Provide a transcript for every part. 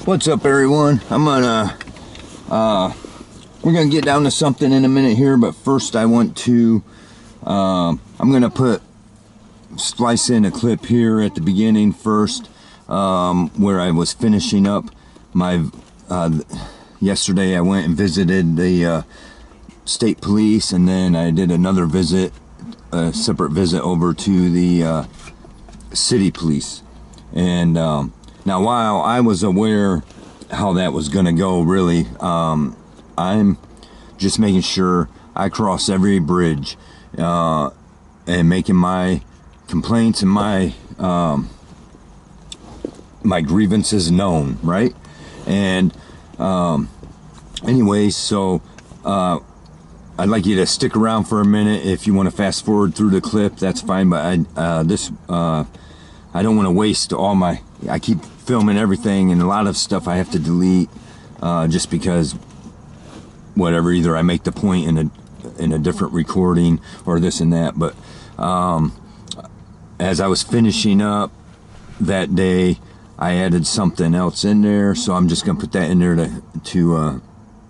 What's up, everyone? We're gonna get down to something in a minute here, but first I want to I'm gonna splice in a clip here at the beginning first, where I was finishing up my yesterday. I went and visited the state police, and then I did another visit, a separate visit over to the city police. And now, while I was aware how that was going to go, really, I'm just making sure I cross every bridge and making my complaints and my my grievances known, right? And anyways, so I'd like you to stick around for a minute. If you want to fast forward through the clip, that's fine, but I don't want to waste all my, I keep filming everything, and a lot of stuff I have to delete just because whatever, either I make the point in a different recording or this and that. But as I was finishing up that day, I added something else in there, so I'm just gonna put that in there to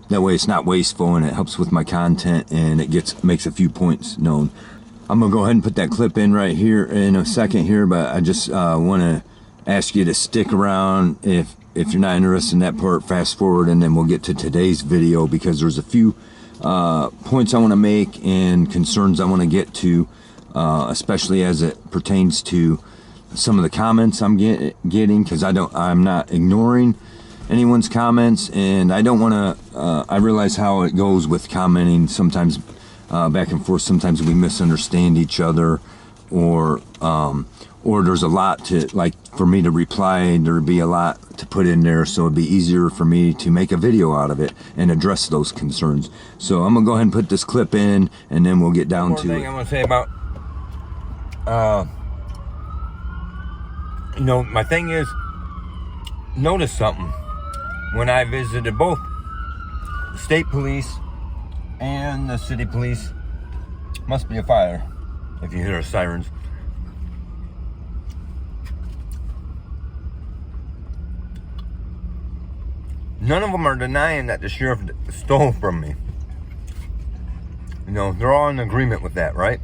that way it's not wasteful, and it helps with my content, and it makes a few points known. I'm gonna go ahead and put that clip in right here in a second here, but I just want to ask you to stick around. If you're not interested in that part, fast forward, and then we'll get to today's video, because there's a few points I want to make and concerns I want to get to, especially as it pertains to some of the comments I'm getting, because I'm not ignoring anyone's comments, and I don't want to. I realize how it goes with commenting sometimes. Back and forth, sometimes we misunderstand each other, or there's a lot to, like, for me to reply, there'd be a lot to put in there, so it'd be easier for me to make a video out of it and address those concerns. So I'm gonna go ahead and put this clip in, and then we'll get down to it. I'm gonna say about my thing is, notice something. When I visited both the state police and the city police, must be a fire if you hear sirens. None of them are denying that the sheriff stole from me. They're all in agreement with that, right?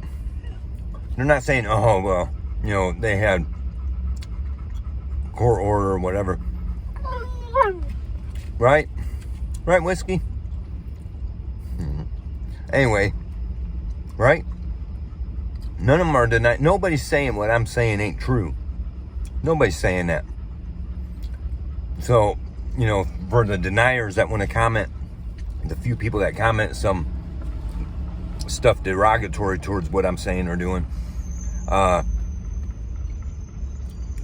They're not saying, oh, well, they had court order or whatever. Right? Right, Whiskey? Anyway, right? None of them are denying. Nobody's saying what I'm saying ain't true. Nobody's saying that. So, for the deniers that want to comment, the few people that comment some stuff derogatory towards what I'm saying or doing,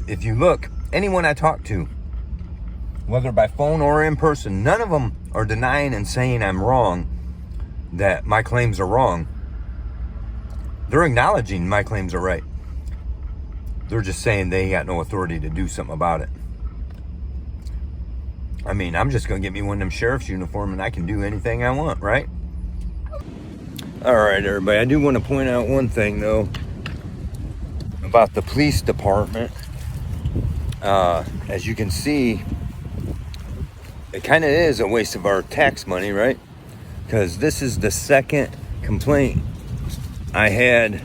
if you look, anyone I talk to, whether by phone or in person, none of them are denying and saying I'm wrong, that my claims are wrong. They're acknowledging my claims are right. They're just saying they got no authority to do something about it. I mean, I'm just gonna get me one of them sheriff's uniform and I can do anything I want, right? All right, everybody, I do want to point out one thing, though, about the police department. As you can see, it kind of is a waste of our tax money, right? Because this is the second complaint I had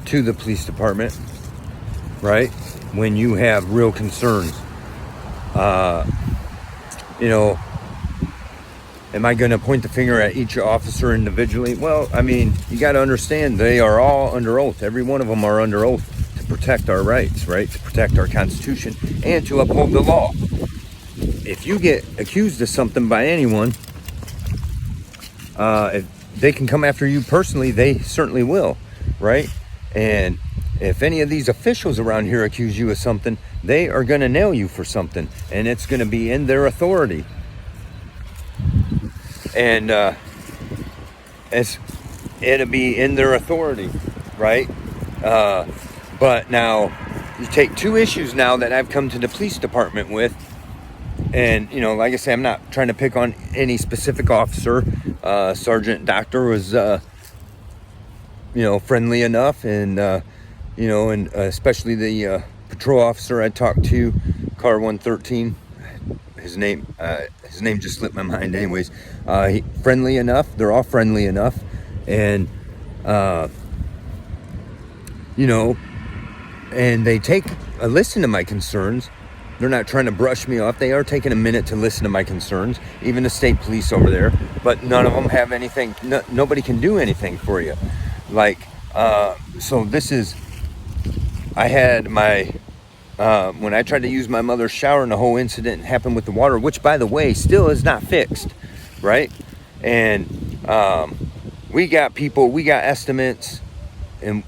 to the police department, right? When you have real concerns. Am I going to point the finger at each officer individually? Well, I mean, you got to understand, they are all under oath. Every one of them are under oath to protect our rights, right? To protect our Constitution and to uphold the law. If you get accused of something by anyone, if they can come after you personally, they certainly will, right? And if any of these officials around here accuse you of something, they are going to nail you for something, and it's going to be in their authority. And it'll be in their authority, right? But now, you take two issues now that I've come to the police department with, and, like I say, I'm not trying to pick on any specific officer. Sergeant Doctor was, friendly enough, and, and especially the patrol officer I talked to, Car 113, his name just slipped my mind. Anyways, friendly enough. They're all friendly enough, and you know, and they listen to my concerns. They're not trying to brush me off. They are taking a minute to listen to my concerns, even the state police over there. But none of them have anything. Nobody can do anything for you. Like, so this is, I had my, when I tried to use my mother's shower and the whole incident happened with the water, which, by the way, still is not fixed, right? And we got estimates, and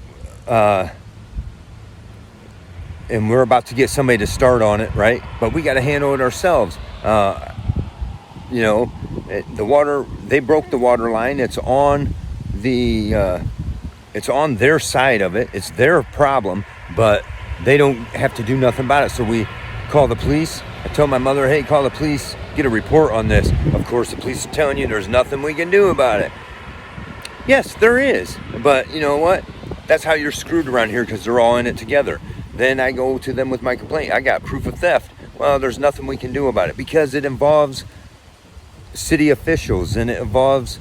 we're about to get somebody to start on it, right? But we got to handle it ourselves. You know, the water, they broke the water line. It's on their side of it. It's their problem, but they don't have to do nothing about it. So we call the police. I told my mother, hey, call the police, get a report on this. Of course, the police are telling you there's nothing we can do about it. Yes, there is. But you know what? That's how you're screwed around here, because they're all in it together. Then I go to them with my complaint. I got proof of theft. Well, there's nothing we can do about it, because it involves city officials, and it involves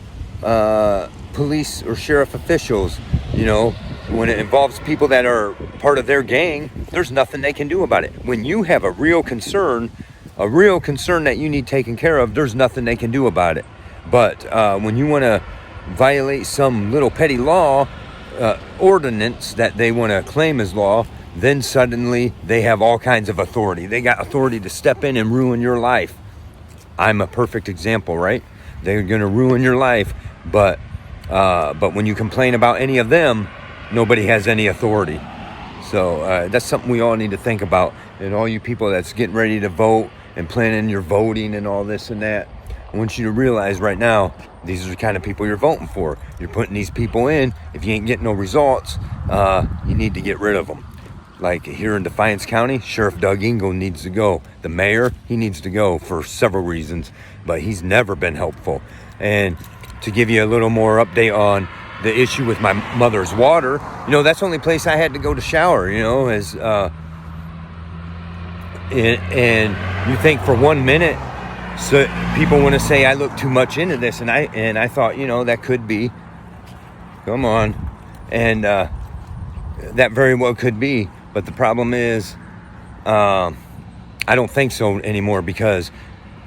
police or sheriff officials. You know, when it involves people that are part of their gang, there's nothing they can do about it. When you have a real concern that you need taken care of, there's nothing they can do about it. But when you want to violate some little petty law, ordinance that they want to claim as law, then suddenly they have all kinds of authority. They got authority to step in and ruin your life. I'm a perfect example, right? They're going to ruin your life, but when you complain about any of them, nobody has any authority. So that's something we all need to think about. And all you people that's getting ready to vote and planning your voting and all this and that, I want you to realize right now, these are the kind of people you're voting for. You're putting these people in. If you ain't getting no results, you need to get rid of them. Like here in Defiance County, Sheriff Doug Engel needs to go. The mayor, he needs to go for several reasons, but he's never been helpful. And to give you a little more update on the issue with my mother's water, you know, that's the only place I had to go to shower, you know, and you think for 1 minute, so people want to say I look too much into this, and I thought, you know, that could be, come on, and that very well could be. But the problem is, I don't think so anymore, because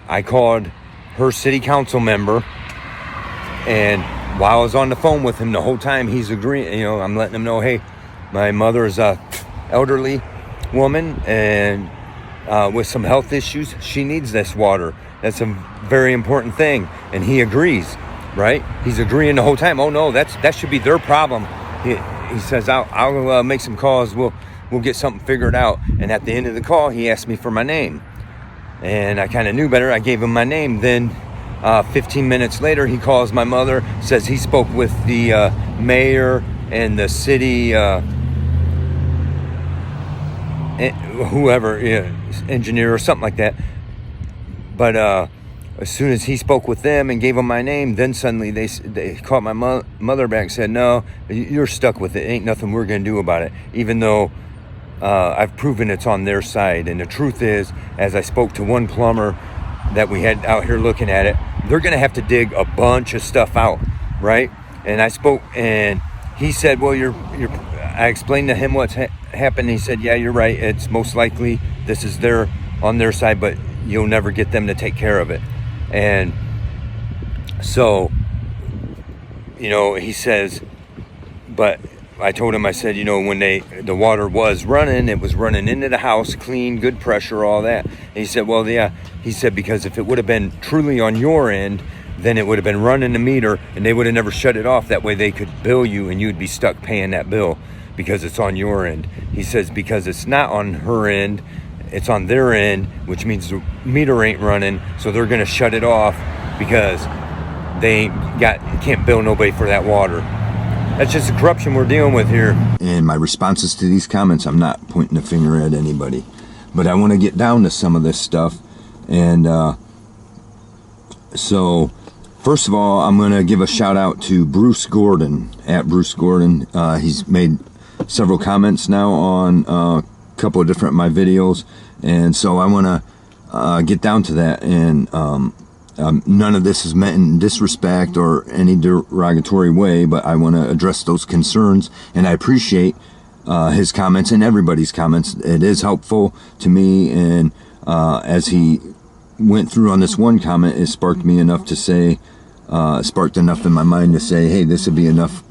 I called her city council member, and while I was on the phone with him the whole time, he's agreeing, you know, I'm letting him know, hey, my mother is a elderly woman, and with some health issues, she needs this water. That's a very important thing. And he agrees, right? He's agreeing the whole time. Oh no, that should be their problem. He says, I'll make some calls. We'll get something figured out. And at the end of the call, he asked me for my name. And I kind of knew better. I gave him my name. Then 15 minutes later, he calls my mother, says he spoke with the mayor and the city, whoever, engineer or something like that. But as soon as he spoke with them and gave them my name, then suddenly they called my mother back and said, no, you're stuck with it. Ain't nothing we're going to do about it, even though I've proven it's on their side. And the truth is, as I spoke to one plumber that we had out here looking at it, they're going to have to dig a bunch of stuff out, right? And I spoke, and he said, well, I explained to him what's happened. He said, yeah, you're right. It's most likely this is on their side, but you'll never get them to take care of it. And so, you know, he says, but I told him, I said, you know, when the water was running, it was running into the house, clean, good pressure, all that. And he said, well, yeah. He said, because if it would have been truly on your end, then it would have been running the meter, and they would have never shut it off. That way they could bill you, and you'd be stuck paying that bill because it's on your end. He says, because it's not on her end, it's on their end, which means the meter ain't running, so they're going to shut it off because they can't bill nobody for that water. That's just the corruption we're dealing with here. In my responses to these comments, I'm not pointing a finger at anybody, but I want to get down to some of this stuff. And so, first of all, I'm going to give a shout out to Bruce Gordon, at Bruce Gordon. He's made several comments now on couple of different my videos, and so I want get down to that. And none of this is meant in disrespect or any derogatory way, but I want to address those concerns, and I appreciate his comments and everybody's comments. It is helpful to me, and as he went through on this one comment, it sparked me enough to say, sparked enough in my mind to say, hey, this would be enough,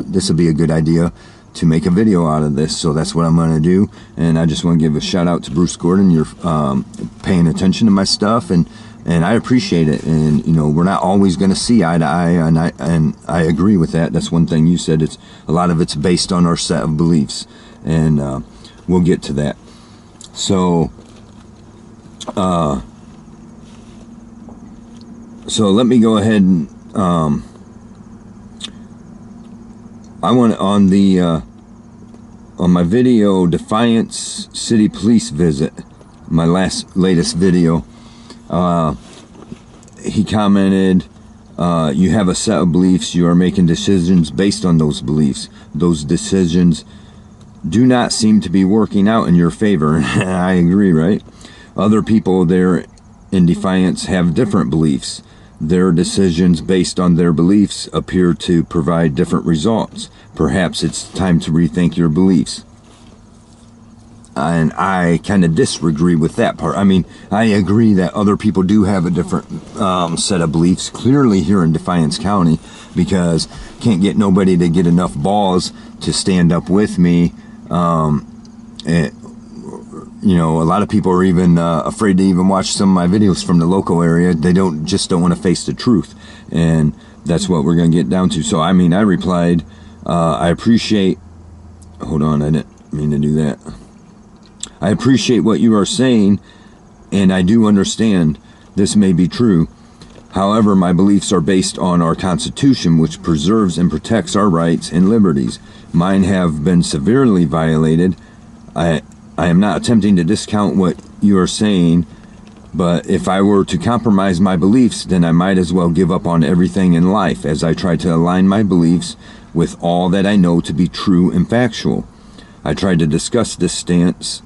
this would be a good idea to make a video out of this. So that's what I'm going to do. And I just want to give a shout out to Bruce Gordon. You're paying attention to my stuff, and I appreciate it. And you know, we're not always going to see eye to eye, and I agree with that. That's one thing you said. It's a lot of it's based on our set of beliefs, and we'll get to that. So so let me go ahead and I want on the on my video Defiance City Police visit, my latest video, he commented, you have a set of beliefs, you are making decisions based on those beliefs. Those decisions do not seem to be working out in your favor. I agree, right? Other people there in Defiance have different beliefs. Their decisions based on their beliefs appear to provide different results. Perhaps it's time to rethink your beliefs. And I kind of disagree with that part. I mean, I agree that other people do have a different set of beliefs, clearly here in Defiance County, because can't get nobody to get enough balls to stand up with me. You know, a lot of people are even afraid to even watch some of my videos from the local area. They just don't want to face the truth, and that's what we're going to get down to. So, I mean, I replied, I appreciate, hold on, I didn't mean to do that. I appreciate what you are saying, and I do understand this may be true. However, my beliefs are based on our Constitution, which preserves and protects our rights and liberties. Mine have been severely violated. I am not attempting to discount what you are saying, but if I were to compromise my beliefs, then I might as well give up on everything in life, as I try to align my beliefs with all that I know to be true and factual. I tried to discuss this stance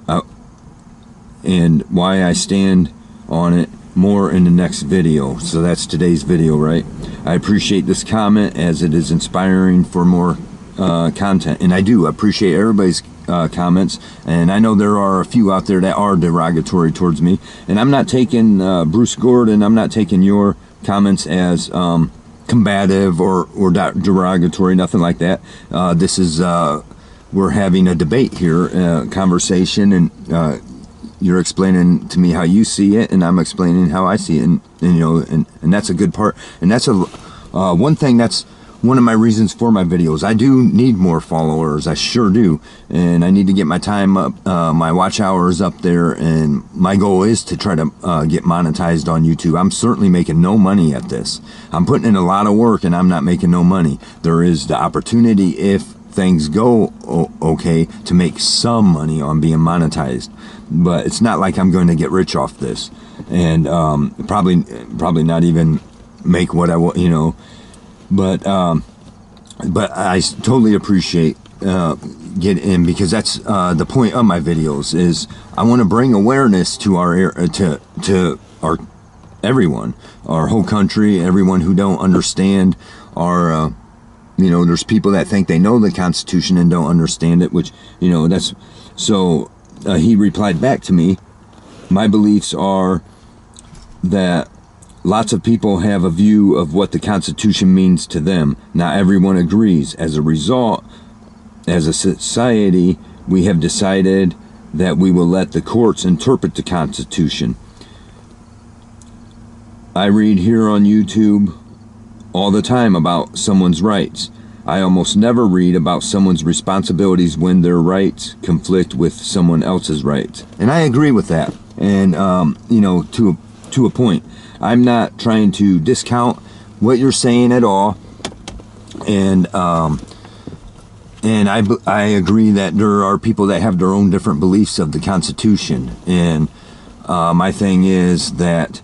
and why I stand on it more in the next video. So that's today's video, right? I appreciate this comment, as it is inspiring for more content, and I do appreciate everybody's comments, and I know there are a few out there that are derogatory towards me, and I'm not taking Bruce Gordon, I'm not taking your comments as combative or derogatory, nothing like that. This is we're having a debate here, conversation, and you're explaining to me how you see it, and I'm explaining how I see it, and you know, and that's a good part, and that's a one thing that's one of my reasons for my videos. I do need more followers, I sure do, and I need to get my time up, my watch hours up there, and my goal is to try to get monetized on YouTube. I'm certainly making no money at this. I'm putting in a lot of work, and I'm not making no money. There is the opportunity, if things go okay, to make some money on being monetized, but it's not like I'm going to get rich off this, and probably not even make what I want, you know. But I totally appreciate get in, because that's the point of my videos, is I want to bring awareness to our to our everyone, our whole country, everyone who don't understand our you know, there's people that think they know the Constitution and don't understand it, which, you know, that's so he replied back to me, my beliefs are that lots of people have a view of what the Constitution means to them. Not everyone agrees. As a result, as a society, we have decided that we will let the courts interpret the Constitution. I read here on YouTube all the time about someone's rights. I almost never read about someone's responsibilities when their rights conflict with someone else's rights. And I agree with that. And, you know, to a point. I'm not trying to discount what you're saying at all, and I agree that there are people that have their own different beliefs of the Constitution, and my thing is that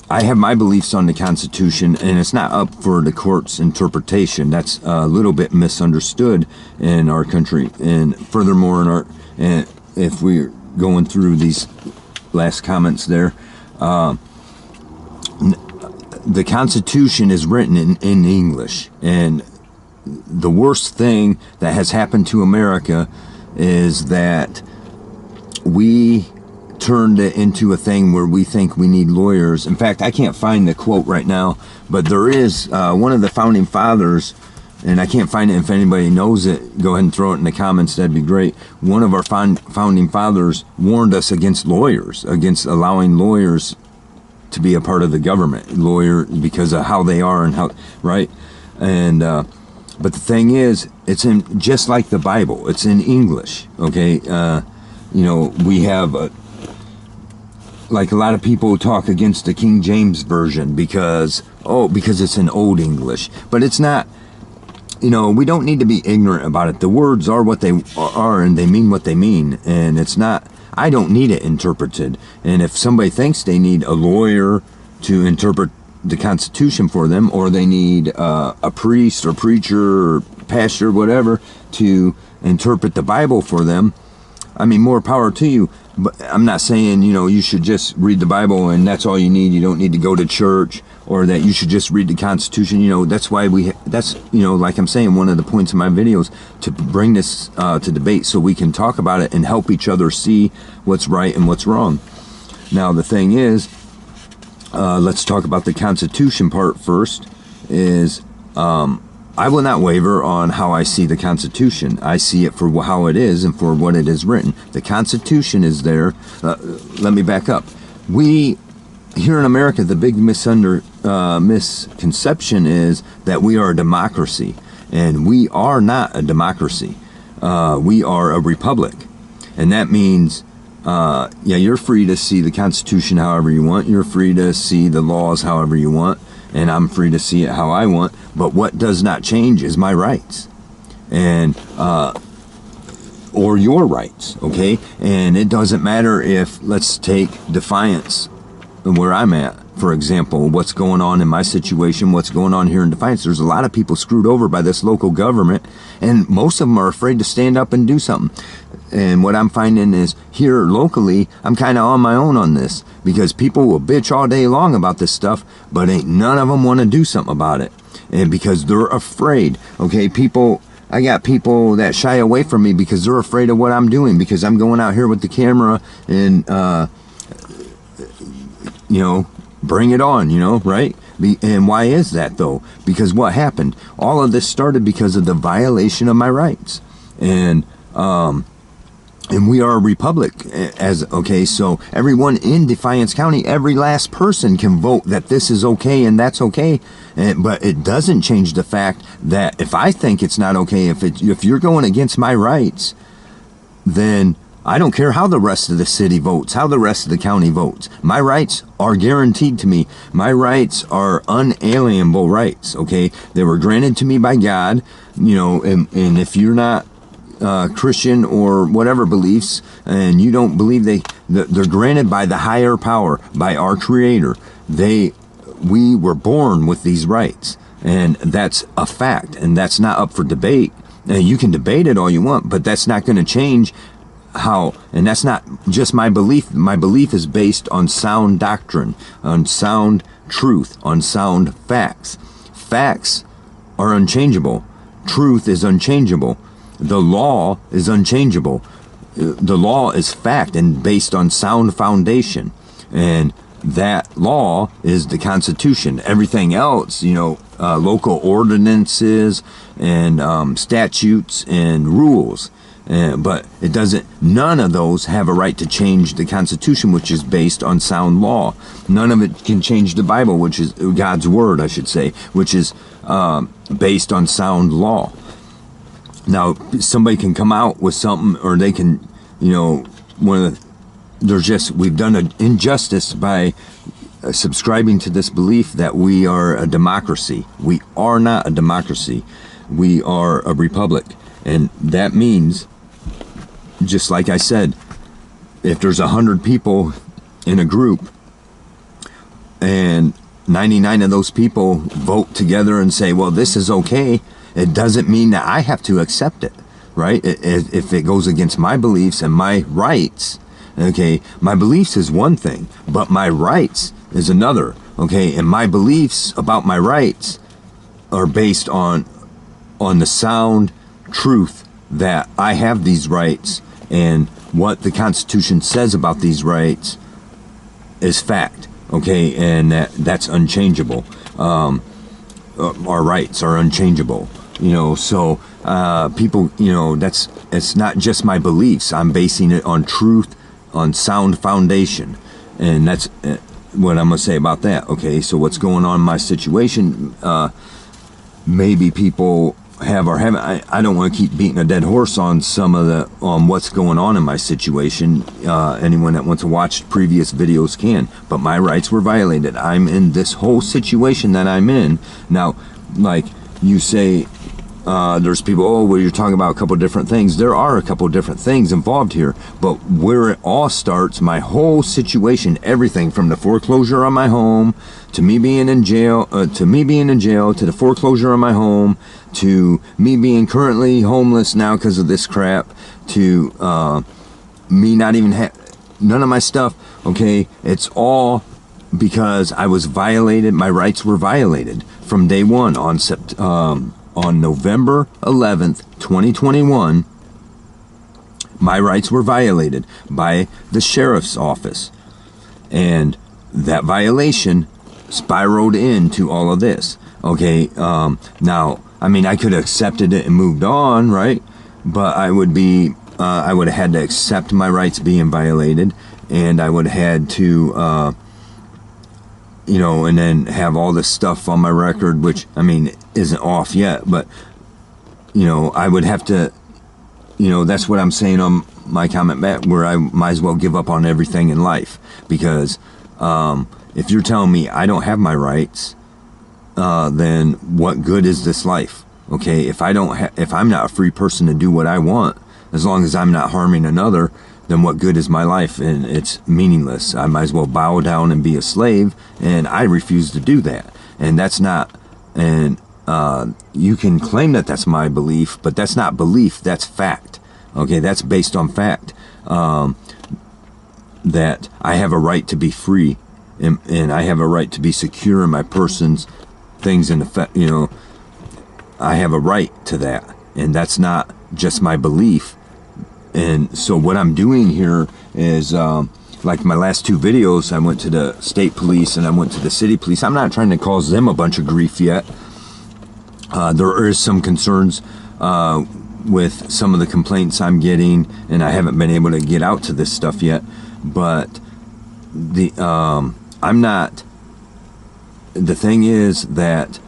I have my beliefs on the Constitution, and it's not up for the court's interpretation. That's a little bit misunderstood in our country, and furthermore, in our, and if we're going through these last comments there. The Constitution is written in English, and the worst thing that has happened to America is that we turned it into a thing where we think we need lawyers. In fact, I can't find the quote right now, but there is one of the founding fathers, and I can't find it. If anybody knows it, go ahead and throw it in the comments. That'd be great. One of our founding fathers warned us against lawyers, against allowing lawyers to be a part of the government, because of how they are and how, right? And but the thing is, it's in just like the Bible. It's in English, okay? We have like a lot of people talk against the King James version because it's in Old English, but it's not. We don't need to be ignorant about it. The words are what they are, and they mean what they mean, and it's not. I don't need it interpreted. And if somebody thinks they need a lawyer to interpret the Constitution for them, or they need a priest or preacher or pastor, whatever, to interpret the Bible for them, I mean, more power to you. But I'm not saying, you should just read the Bible and that's all you need. You don't need to go to church, or that you should just read the Constitution. That's why like I'm saying, one of the points of my videos, to bring this to debate so we can talk about it and help each other see what's right and what's wrong. Now, the thing is, let's talk about the Constitution part first, is I will not waver on how I see the Constitution. I see it for how it is and for what it is written. The Constitution is there. Let me back up. We, here in America, the big misconception is that we are a democracy. And we are not a democracy. We are a republic. And that means, you're free to see the Constitution however you want. You're free to see the laws however you want. And I'm free to see it how I want. But what does not change is my rights, and or your rights, okay? And it doesn't matter if, let's take Defiance, where I'm at, for example, what's going on in my situation, what's going on here in Defiance. There's a lot of people screwed over by this local government, and most of them are afraid to stand up and do something. And what I'm finding is, here locally, I'm kind of on my own on this, because people will bitch all day long about this stuff, but ain't none of them want to do something about it. And because they're afraid, okay? I got people that shy away from me because they're afraid of what I'm doing, because I'm going out here with the camera and, bring it on, right? And why is that, though? Because what happened? All of this started because of the violation of my rights. And we are a republic, so everyone in Defiance County, every last person can vote that this is okay and that's okay. But it doesn't change the fact that if I think it's not okay, if you're going against my rights, then I don't care how the rest of the city votes, how the rest of the county votes. My rights are guaranteed to me. My rights are unalienable rights, okay? They were granted to me by God, and if you're not Christian or whatever beliefs, and you don't believe they're granted by the higher power, by our Creator. We were born with these rights, and that's a fact, and that's not up for debate. And you can debate it all you want, but that's not going to change how, and that's not just my belief. My belief is based on sound doctrine, on sound truth, on sound facts. Facts are unchangeable. Truth is unchangeable. The law is unchangeable. The law is fact and based on sound foundation. And that law is the Constitution. Everything else, local ordinances and statutes and rules. But it doesn't, none of those have a right to change the Constitution, which is based on sound law. None of it can change the Bible, which is God's Word, I should say, which is based on sound law. Now, somebody can come out with something, or they can, we've done an injustice by subscribing to this belief that we are a democracy. We are not a democracy. We are a republic. And that means, just like I said, if there's 100 people in a group and 99 of those people vote together and say, well, this is okay, it doesn't mean that I have to accept it, right? If it goes against my beliefs and my rights, Okay, my beliefs is one thing, but my rights is another. Okay, and my beliefs about my rights are based on the sound truth that I have these rights, and what the Constitution says about these rights is fact. Okay, and that's unchangeable. Our rights are unchangeable. So people, it's not just my beliefs. I'm basing it on truth, on sound foundation, and that's what I'm gonna say about that. Okay, so what's going on in my situation? Maybe people have or haven't. I don't want to keep beating a dead horse on some of the what's going on in my situation. Anyone that wants to watch previous videos can, but my rights were violated. I'm in this whole situation that I'm in now. Like you say, there's people, oh, well, you're talking about a couple different things. There are a couple different things involved here, but where it all starts, my whole situation, everything from the foreclosure on my home to me being in jail, to the foreclosure on my home, to me being currently homeless now because of this crap, to me not even none of my stuff. Okay, it's all because I was violated. My rights were violated from day one on November 11th, 2021, my rights were violated by the sheriff's office. And that violation spiraled into all of this. Okay, now, I mean, I could have accepted it and moved on, right? But I would have had to accept my rights being violated, and I would have had to, and then have all this stuff on my record, which, I mean, isn't off yet, but, I would have to, that's what I'm saying on my comment back, where I might as well give up on everything in life. Because if you're telling me I don't have my rights, then what good is this life? Okay, if I'm not a free person to do what I want, as long as I'm not harming another, then what good is my life? And it's meaningless. I might as well bow down and be a slave, and I refuse to do that. And that's not, and you can claim that that's my belief, but that's not belief, that's fact. Okay, that's based on fact. That I have a right to be free, and I have a right to be secure in my person's things, and I have a right to that, and that's not just my belief. And so what I'm doing here is, like my last two videos, I went to the state police and I went to the city police. I'm not trying to cause them a bunch of grief yet. There is some concerns with some of the complaints I'm getting, and I haven't been able to get out to this stuff yet. But I'm not. The thing is that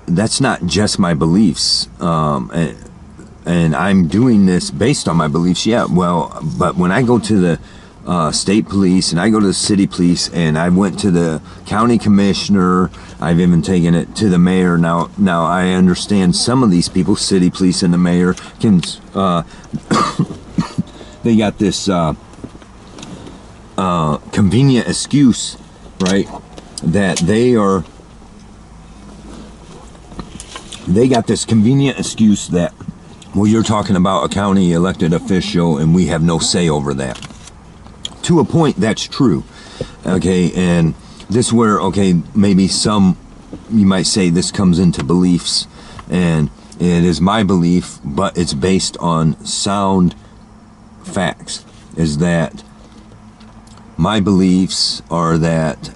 that's not just my beliefs, and I'm doing this based on my beliefs. Yeah, well, but when I go to the state police and I go to the city police, and I went to the county commissioner, I've even taken it to the mayor. Now I understand some of these people, city police and the mayor, can they got this convenient excuse, right? That they got this convenient excuse that, well, you're talking about a county elected official and we have no say over that. To a point, that's true. Okay, and this where, okay, maybe you might say this comes into beliefs, and it is my belief, but it's based on sound facts. Is that my beliefs are that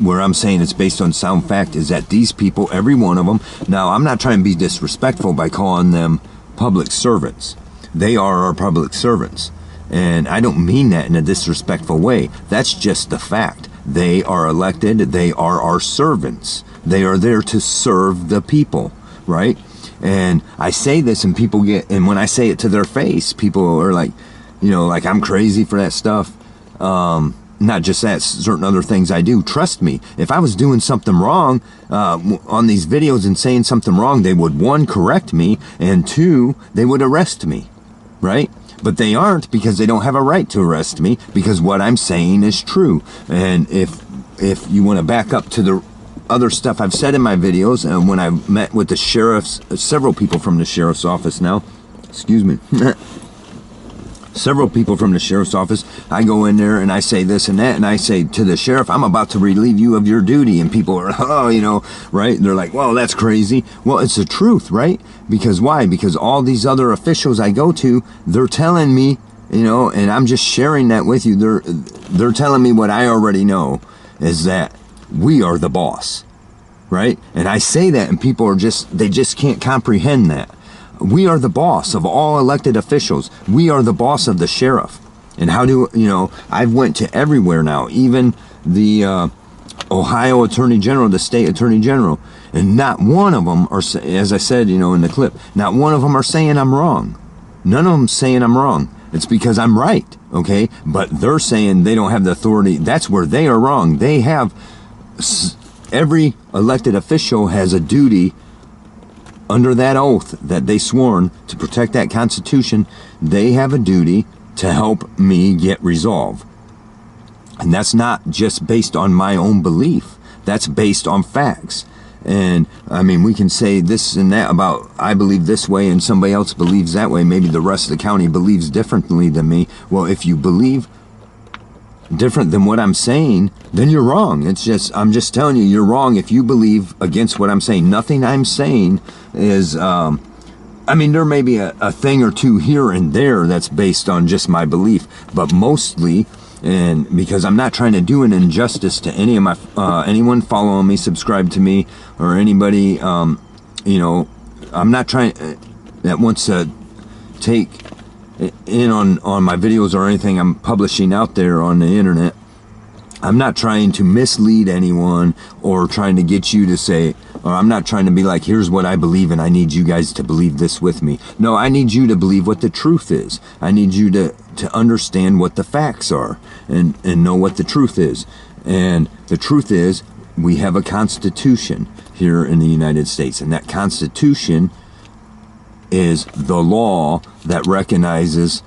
where I'm saying it's based on sound fact is that these people, every one of them, now I'm not trying to be disrespectful by calling them public servants. They are our public servants. And I don't mean that in a disrespectful way. That's just the fact. They are elected. They are our servants. They are there to serve the people, right? And I say this and people and when I say it to their face, people are like, like I'm crazy for that stuff. Not just that, certain other things I do. Trust me, if I was doing something wrong on these videos and saying something wrong, they would, one, correct me, and two, they would arrest me, right? But they aren't, because they don't have a right to arrest me, because what I'm saying is true. And if you want to back up to other stuff I've said in my videos, and when I met with the sheriffs, several people from the sheriff's office now, excuse me, several people from the sheriff's office, I go in there and I say this and that, and I say to the sheriff, I'm about to relieve you of your duty, and people are, oh, you know, right? They're like, well, that's crazy. Well, it's the truth, right? Because why? Because all these other officials I go to, they're telling me, you know, and I'm just sharing that with you. They're telling me what I already know, is that we are the boss, right? And I say that, and people are they just can't comprehend that. We are the boss of all elected officials. We are the boss of the sheriff. And how do, you know, I've went to everywhere now, even the Ohio Attorney General, the state Attorney General, and not one of them are, as I said, you know, in the clip, not one of them are saying I'm wrong. None of them saying I'm wrong. It's because I'm right, okay? But they're saying they don't have the authority. That's where they are wrong. They have, every elected official has a duty under that oath that they sworn to protect that Constitution. They have a duty to help me get resolve. And that's not just based on my own belief. That's based on facts. And I mean, we can say this and that about, I believe this way and somebody else believes that way. Maybe the rest of the county believes differently than me. Well, if you believe different than what I'm saying, then you're wrong. It's just, I'm just telling you, you're wrong if you believe against what I'm saying. Nothing I'm saying is, I mean, there may be a thing or two here and there that's based on just my belief, but mostly, and because I'm not trying to do an injustice to any of my, anyone following me, subscribe to me, or anybody, you know, I'm not trying, that wants to take in on my videos or anything I'm publishing out there on the internet. I'm not trying to mislead anyone or trying to get you to say, or I'm not trying to be like, here's what I believe and I need you guys to believe this with me. No, I need you to believe what the truth is. I need you to understand what the facts are and know what the truth is. And the truth is, we have a Constitution here in the United States, and that Constitution is the law that recognizes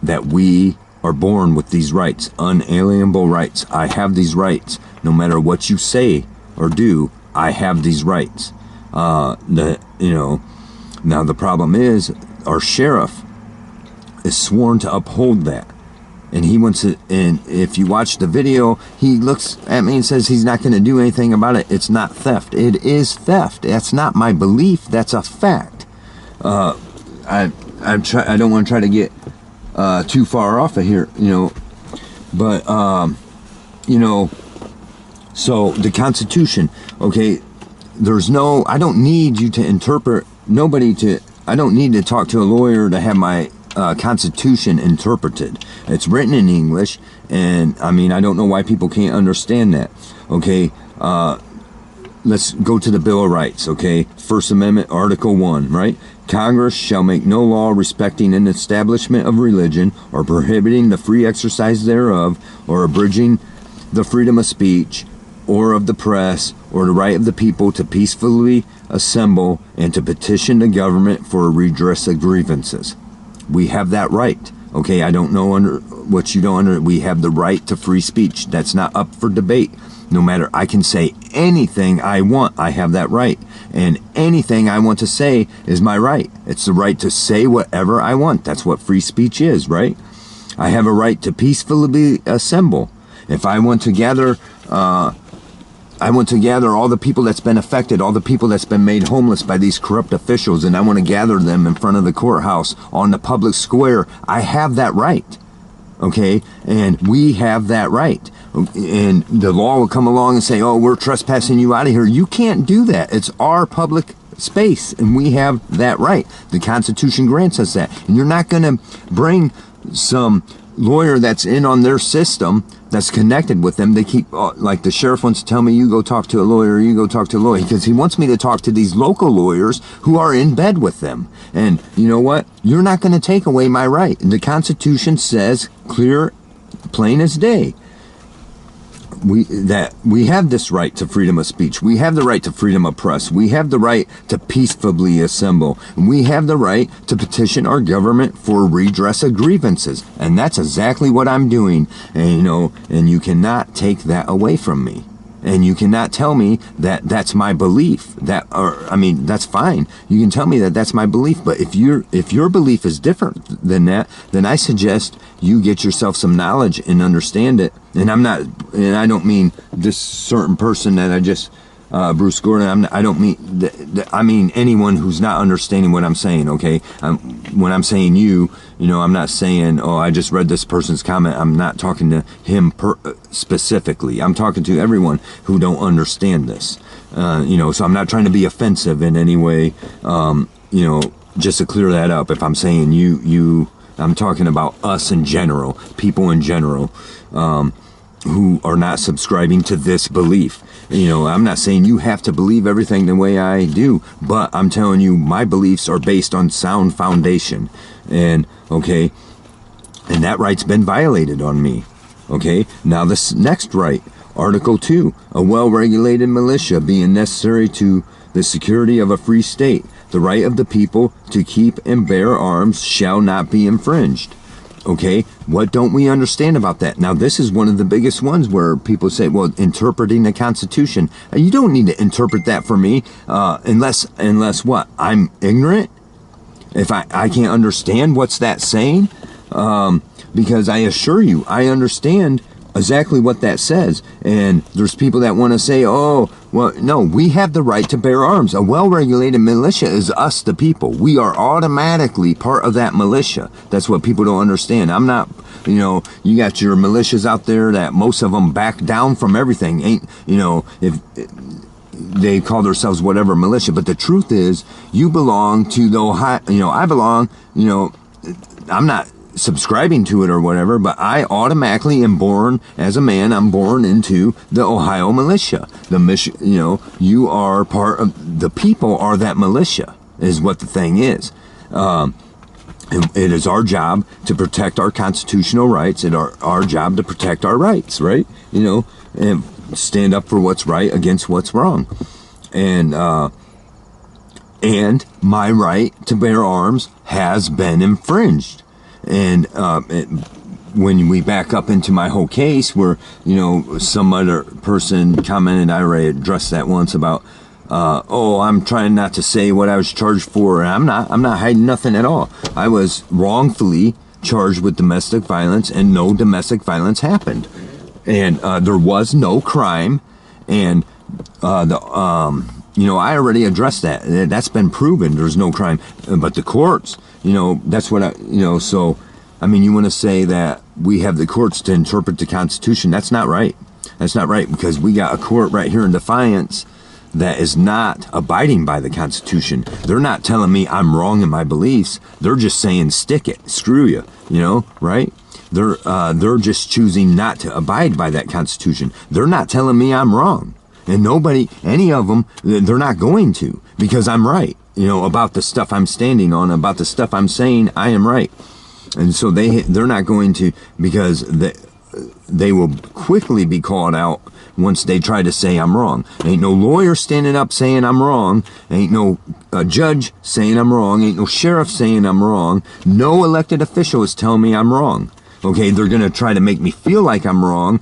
that we are born with these rights, unalienable rights. I have these rights. No matter what you say or do, I have these rights. You know, now the problem is our sheriff is sworn to uphold that. And he wants to, and if you watch the video, he looks at me and says he's not going to do anything about it. It's not theft. It is theft. That's not my belief. That's a fact. I don't want to try to get too far off of here, you know, but you know, so the Constitution, okay, there's no, I don't need you to interpret, I don't need to talk to a lawyer to have my Constitution interpreted. It's written in English, and I mean, I don't know why people can't understand that. Okay, let's go to the Bill of Rights. Okay, First Amendment, Article 1, right? Congress shall make no law respecting an establishment of religion, or prohibiting the free exercise thereof, or abridging the freedom of speech, or of the press, or the right of the people to peacefully assemble and to petition the government for a redress of grievances. We have that right. Okay, I don't know under what you don't under. We have the right to free speech. That's not up for debate. No matter, I can say anything I want. I have that right. And anything I want to say is my right. It's the right to say whatever I want. That's what free speech is, right? I have a right to peacefully assemble. If I want to gather, all the people that's been affected, all the people that's been made homeless by these corrupt officials, and I want to gather them in front of the courthouse on the public square, I have that right. Okay? And we have that right. And the law will come along and say, oh, we're trespassing you out of here. You can't do that. It's our public space, and we have that right. The Constitution grants us that. And you're not going to bring some lawyer that's in on their system that's connected with them. They keep, like the sheriff wants to tell me, you go talk to a lawyer, you go talk to a lawyer, because he wants me to talk to these local lawyers who are in bed with them. And you know what? You're not going to take away my right. The Constitution says clear, plain as day, we have this right to freedom of speech. We have the right to freedom of press. We have the right to peacefully assemble. And we have the right to petition our government for redress of grievances. And that's exactly what I'm doing. And, you know, and you cannot take that away from me. And you cannot tell me that that's my belief. That's fine. You can tell me that that's my belief. But if your belief is different than that, then I suggest you get yourself some knowledge and understand it. And I don't mean this certain person that I just, Bruce Gordon. I don't mean I mean anyone who's not understanding what I'm saying. Okay, when I'm saying you, I'm not saying, oh, I just read this person's comment. I'm not talking to him specifically. I'm talking to everyone who don't understand this. So I'm not trying to be offensive in any way. Just to clear that up. If I'm saying you, I'm talking about us in general, people in general, who are not subscribing to this belief. I'm not saying you have to believe everything the way I do, but I'm telling you my beliefs are based on sound foundation. And that right's been violated on me. Okay, now this next right, Article 2, a well-regulated militia being necessary to the security of a free state. The right of the people to keep and bear arms shall not be infringed. Okay, what don't we understand about that? Now, this is one of the biggest ones where people say, well, interpreting the Constitution. You don't need to interpret that for me, unless what? I'm ignorant? If I can't understand what's that saying? Because I assure you, I understand exactly what that says. And there's people that want to say, oh, well, no, we have the right to bear arms. A well-regulated militia is us, the people. We are automatically part of that militia. That's what people don't understand. I'm not, you got your militias out there that most of them back down from everything. If they call themselves whatever militia, but the truth is, you belong to the Ohio, I belong, I'm not subscribing to it or whatever, but I automatically am born as a man. I'm born into the Ohio militia. You are part of the people are that militia is what the thing is. It is our job to protect our constitutional rights. It's our job to protect our rights, right? And stand up for what's right against what's wrong. And my right to bear arms has been infringed. And when we back up into my whole case where, some other person commented, I already addressed that once about, I'm trying not to say what I was charged for. And I'm not hiding nothing at all. I was wrongfully charged with domestic violence and no domestic violence happened. And there was no crime. And I already addressed that. That's been proven. There's no crime. But the courts, that's what so, you want to say that we have the courts to interpret the Constitution. That's not right. That's not right, because we got a court right here in Defiance that is not abiding by the Constitution. They're not telling me I'm wrong in my beliefs. They're just saying, stick it, screw you, right? They're just choosing not to abide by that Constitution. They're not telling me I'm wrong. And any of them, they're not going to, because I'm right, about the stuff I'm standing on, about the stuff I'm saying, I am right. And so they're not going to, because they will quickly be called out once they try to say I'm wrong. Ain't no lawyer standing up saying I'm wrong. Ain't no judge saying I'm wrong. Ain't no sheriff saying I'm wrong. No elected official is telling me I'm wrong. Okay, they're going to try to make me feel like I'm wrong.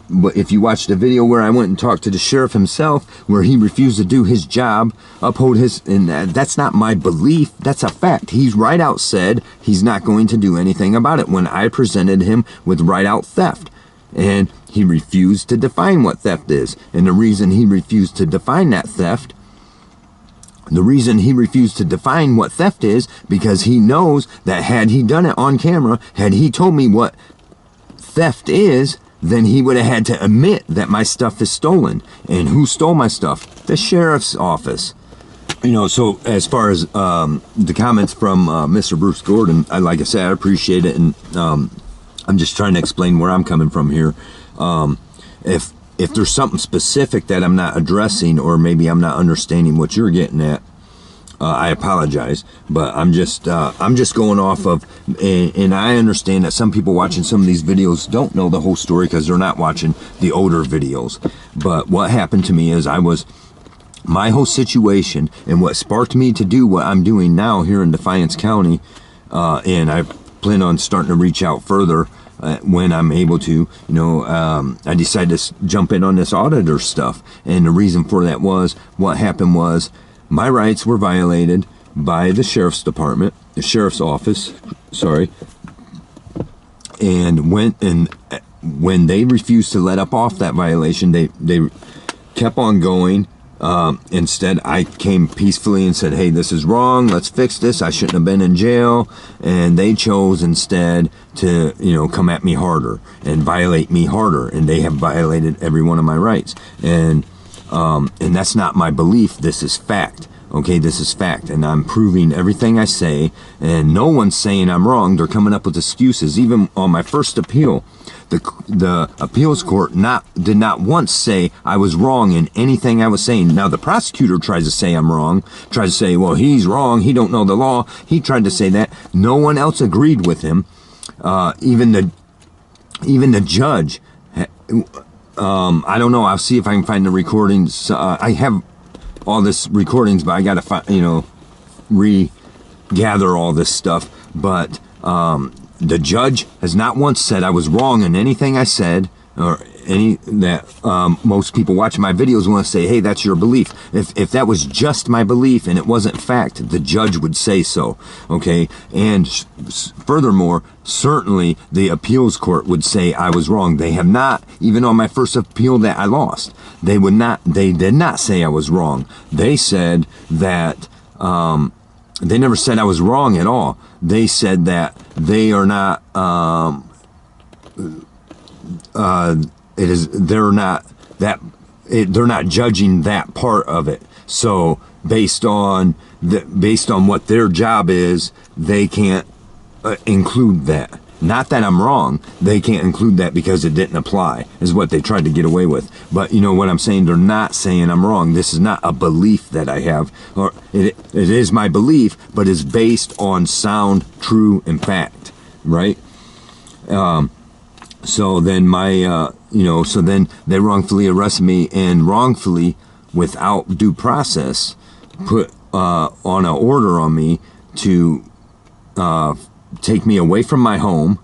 But if you watch the video where I went and talked to the sheriff himself, where he refused to do his job, uphold his, and that's not my belief, that's a fact. He's right out said he's not going to do anything about it when I presented him with right out theft. And he refused to define what theft is. And the reason he refused to define that theft, the reason he refused to define what theft is, because he knows that had he done it on camera, had he told me what theft is, then he would have had to admit that my stuff is stolen. And who stole my stuff? The sheriff's office. So as far as the comments from Mr. Bruce Gordon, like I said, I appreciate it. And I'm just trying to explain where I'm coming from here. If there's something specific that I'm not addressing, or maybe I'm not understanding what you're getting at, I apologize, but I'm just going off of, and I understand that some people watching some of these videos don't know the whole story because they're not watching the older videos. But what happened to me is my whole situation, and what sparked me to do what I'm doing now here in Defiance County, and I plan on starting to reach out further when I'm able to. I decided to jump in on this auditor stuff, and the reason for that was what happened was my rights were violated by the sheriff's department, the sheriff's office, sorry, and when they refused to let up off that violation, they kept on going. Instead, I came peacefully and said, hey, this is wrong. Let's fix this. I shouldn't have been in jail. And they chose instead to, come at me harder and violate me harder. And they have violated every one of my rights. And that's not my belief. This is fact. Okay, this is fact. And I'm proving everything I say. And no one's saying I'm wrong. They're coming up with excuses. Even on my first appeal, the appeals court did not once say I was wrong in anything I was saying. Now the prosecutor tries to say I'm wrong, tries to say, well, he's wrong, he don't know the law. He tried to say that. No one else agreed with him. Even the judge. I don't know. I'll see if I can find the recordings. I have all this recordings, but I got to regather all this stuff. But the judge has not once said I was wrong in anything I said, or any that most people watching my videos want to say, hey, that's your belief. If that was just my belief and it wasn't fact, the judge would say so. Okay, and furthermore, certainly the appeals court would say I was wrong. They have not, even on my first appeal that I lost, they did not say I was wrong. They said that they never said I was wrong at all. They said that they are not, they're not judging that part of it. So based on what their job is, they can't include that. Not that I'm wrong. They can't include that because it didn't apply, is what they tried to get away with. But you know what I'm saying? They're not saying I'm wrong. This is not a belief that I have. Or it is my belief, but is based on sound, true, and fact. Right? So then so then they wrongfully arrested me, and wrongfully, without due process, put on an order on me to take me away from my home.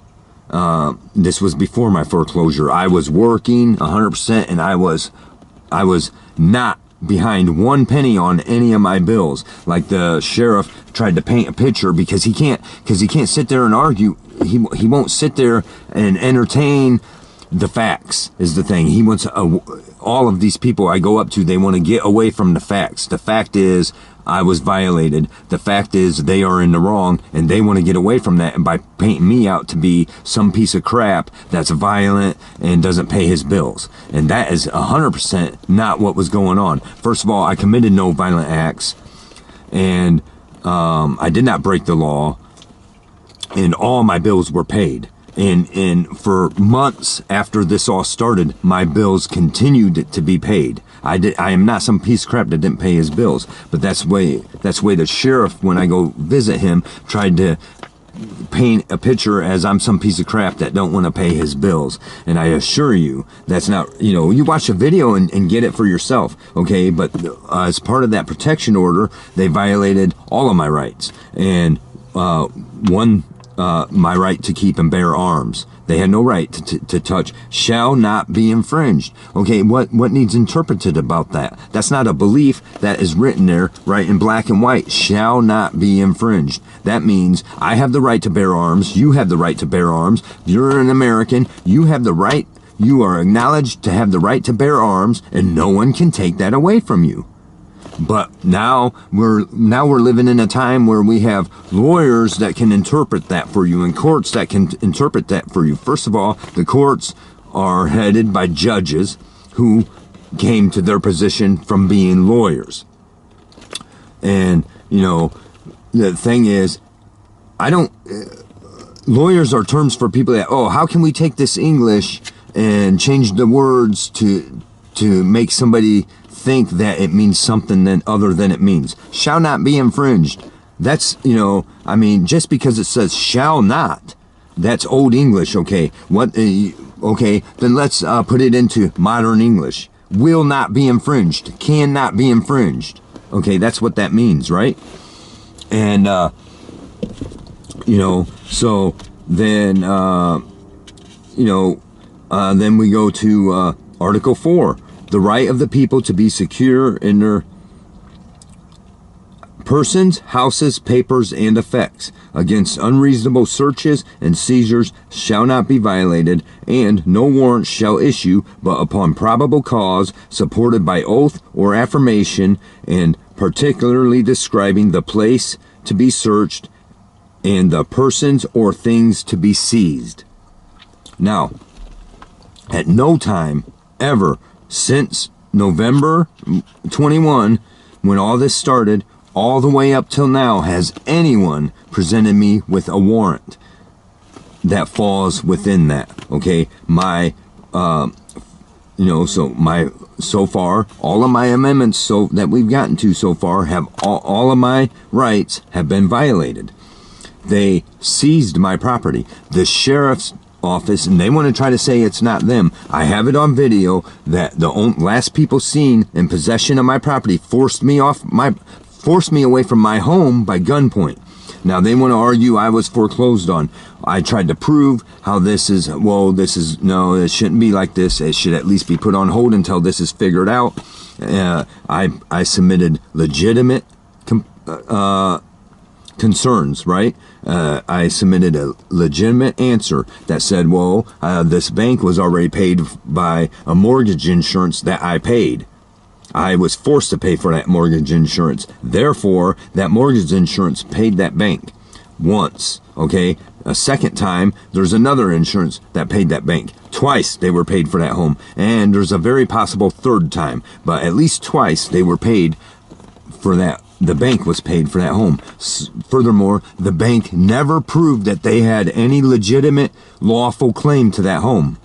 This was before my foreclosure. I was working 100%, and I was not behind one penny on any of my bills. Like the sheriff tried to paint a picture because he can't sit there and argue. He won't sit there and entertain the facts is the thing. He wants all of these people I go up to, they want to get away from the facts. The fact is I was violated. The fact is they are in the wrong, and they want to get away from that, and by painting me out to be some piece of crap that's violent and doesn't pay his bills. And that is 100% not what was going on. First of all, I committed no violent acts, and I did not break the law, and all my bills were paid. And for months after this all started, my bills continued to be paid. I am not some piece of crap that didn't pay his bills, but that's way the sheriff, when I go visit him, tried to paint a picture as I'm some piece of crap that don't want to pay his bills. And I assure you, that's not, you watch a video and get it for yourself, okay? But as part of that protection order, they violated all of my rights. And my right to keep and bear arms. They had no right to touch. Shall not be infringed. Okay, what needs interpreted about that? That's not a belief. That is written there, right, in black and white. Shall not be infringed. That means I have the right to bear arms. You have the right to bear arms. You're an American. You have the right. You are acknowledged to have the right to bear arms, and no one can take that away from you. But now we're living in a time where we have lawyers that can interpret that for you, and courts that can interpret that for you. First of all, the courts are headed by judges who came to their position from being lawyers. And, the thing is, lawyers are terms for people that, how can we take this English and change the words to make somebody think that it means something other than it means. Shall not be infringed. That's, just because it says shall not, that's old English, okay? Okay, then let's put it into modern English. Will not be infringed. Cannot be infringed. Okay, that's what that means, right? And, so then, then we go to Article 4, the right of the people to be secure in their persons, houses, papers, and effects against unreasonable searches and seizures shall not be violated, and no warrant shall issue but upon probable cause supported by oath or affirmation, and particularly describing the place to be searched and the persons or things to be seized. Now, at no time ever since November 21, when all this started, all the way up till now, has anyone presented me with a warrant that falls within that. Okay, so far, all of my amendments that we've gotten to so far have all of my rights have been violated. They seized my property. The sheriff's office, and they want to try to say it's not them. I have it on video that the last people seen in possession of my property forced me away from my home by gunpoint. Now they want to argue I was foreclosed on. I tried to prove how it shouldn't be like this. It should at least be put on hold until this is figured out. I submitted legitimate concerns, right? I submitted a legitimate answer that said, this bank was already paid by a mortgage insurance that I paid. I was forced to pay for that mortgage insurance. Therefore, that mortgage insurance paid that bank once, okay? A second time, there's another insurance that paid that bank. Twice they were paid for that home. And there's a very possible third time, but at least twice they were paid for that. The bank was paid for that home. Furthermore, the bank never proved that they had any legitimate lawful claim to that home.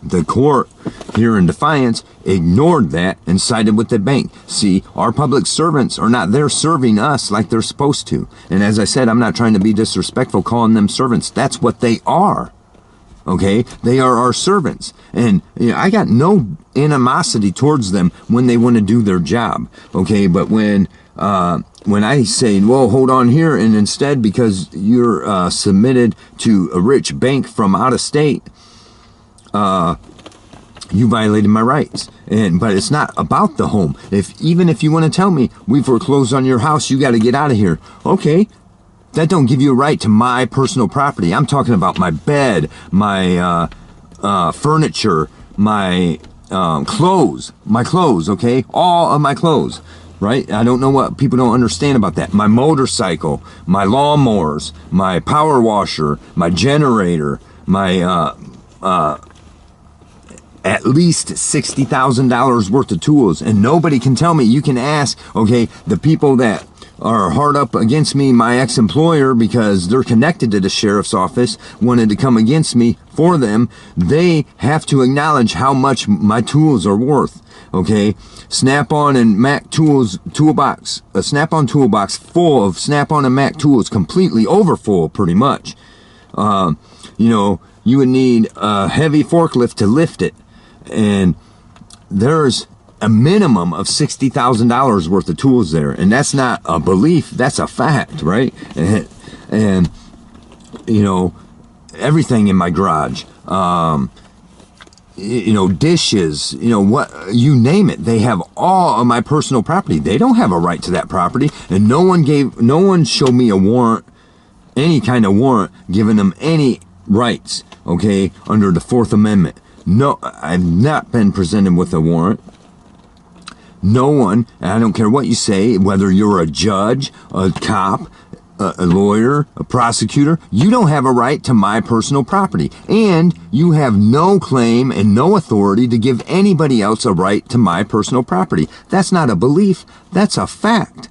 The court here in Defiance ignored that and sided with the bank. See, our public servants are not there serving us like they're supposed to. And as I said, I'm not trying to be disrespectful calling them servants. That's what they are. Okay? They are our servants. And I got no animosity towards them when they want to do their job. Okay? But when I say, hold on here, and instead, because you're submitted to a rich bank from out of state, you violated my rights. But it's not about the home. Even if you want to tell me we foreclosed on your house, you got to get out of here. Okay, that don't give you a right to my personal property. I'm talking about my bed, my furniture, my clothes. Okay, all of my clothes. Right? I don't know what people don't understand about that. My motorcycle, my lawnmowers, my power washer, my generator, my at least $60,000 worth of tools. And nobody can tell me. You can ask, okay, the people that are hard up against me, my ex-employer, because they're connected to the sheriff's office, wanted to come against me for them, they have to acknowledge how much my tools are worth. Okay, Snap-on and Mac tools toolbox, a Snap-on toolbox full of Snap-on and Mac tools, completely overfull, pretty much. You would need a heavy forklift to lift it, and there's a minimum of $60,000 worth of tools there, and that's not a belief, that's a fact, right? And everything in my garage. Dishes, what, you name it. They have all of my personal property. They don't have a right to that property. And no one showed me a warrant, any kind of warrant, giving them any rights, okay, under the Fourth Amendment. No, I've not been presented with a warrant. No one, and I don't care what you say, whether you're a judge, a cop, a lawyer, a prosecutor, you don't have a right to my personal property. And you have no claim and no authority to give anybody else a right to my personal property. That's not a belief, that's a fact.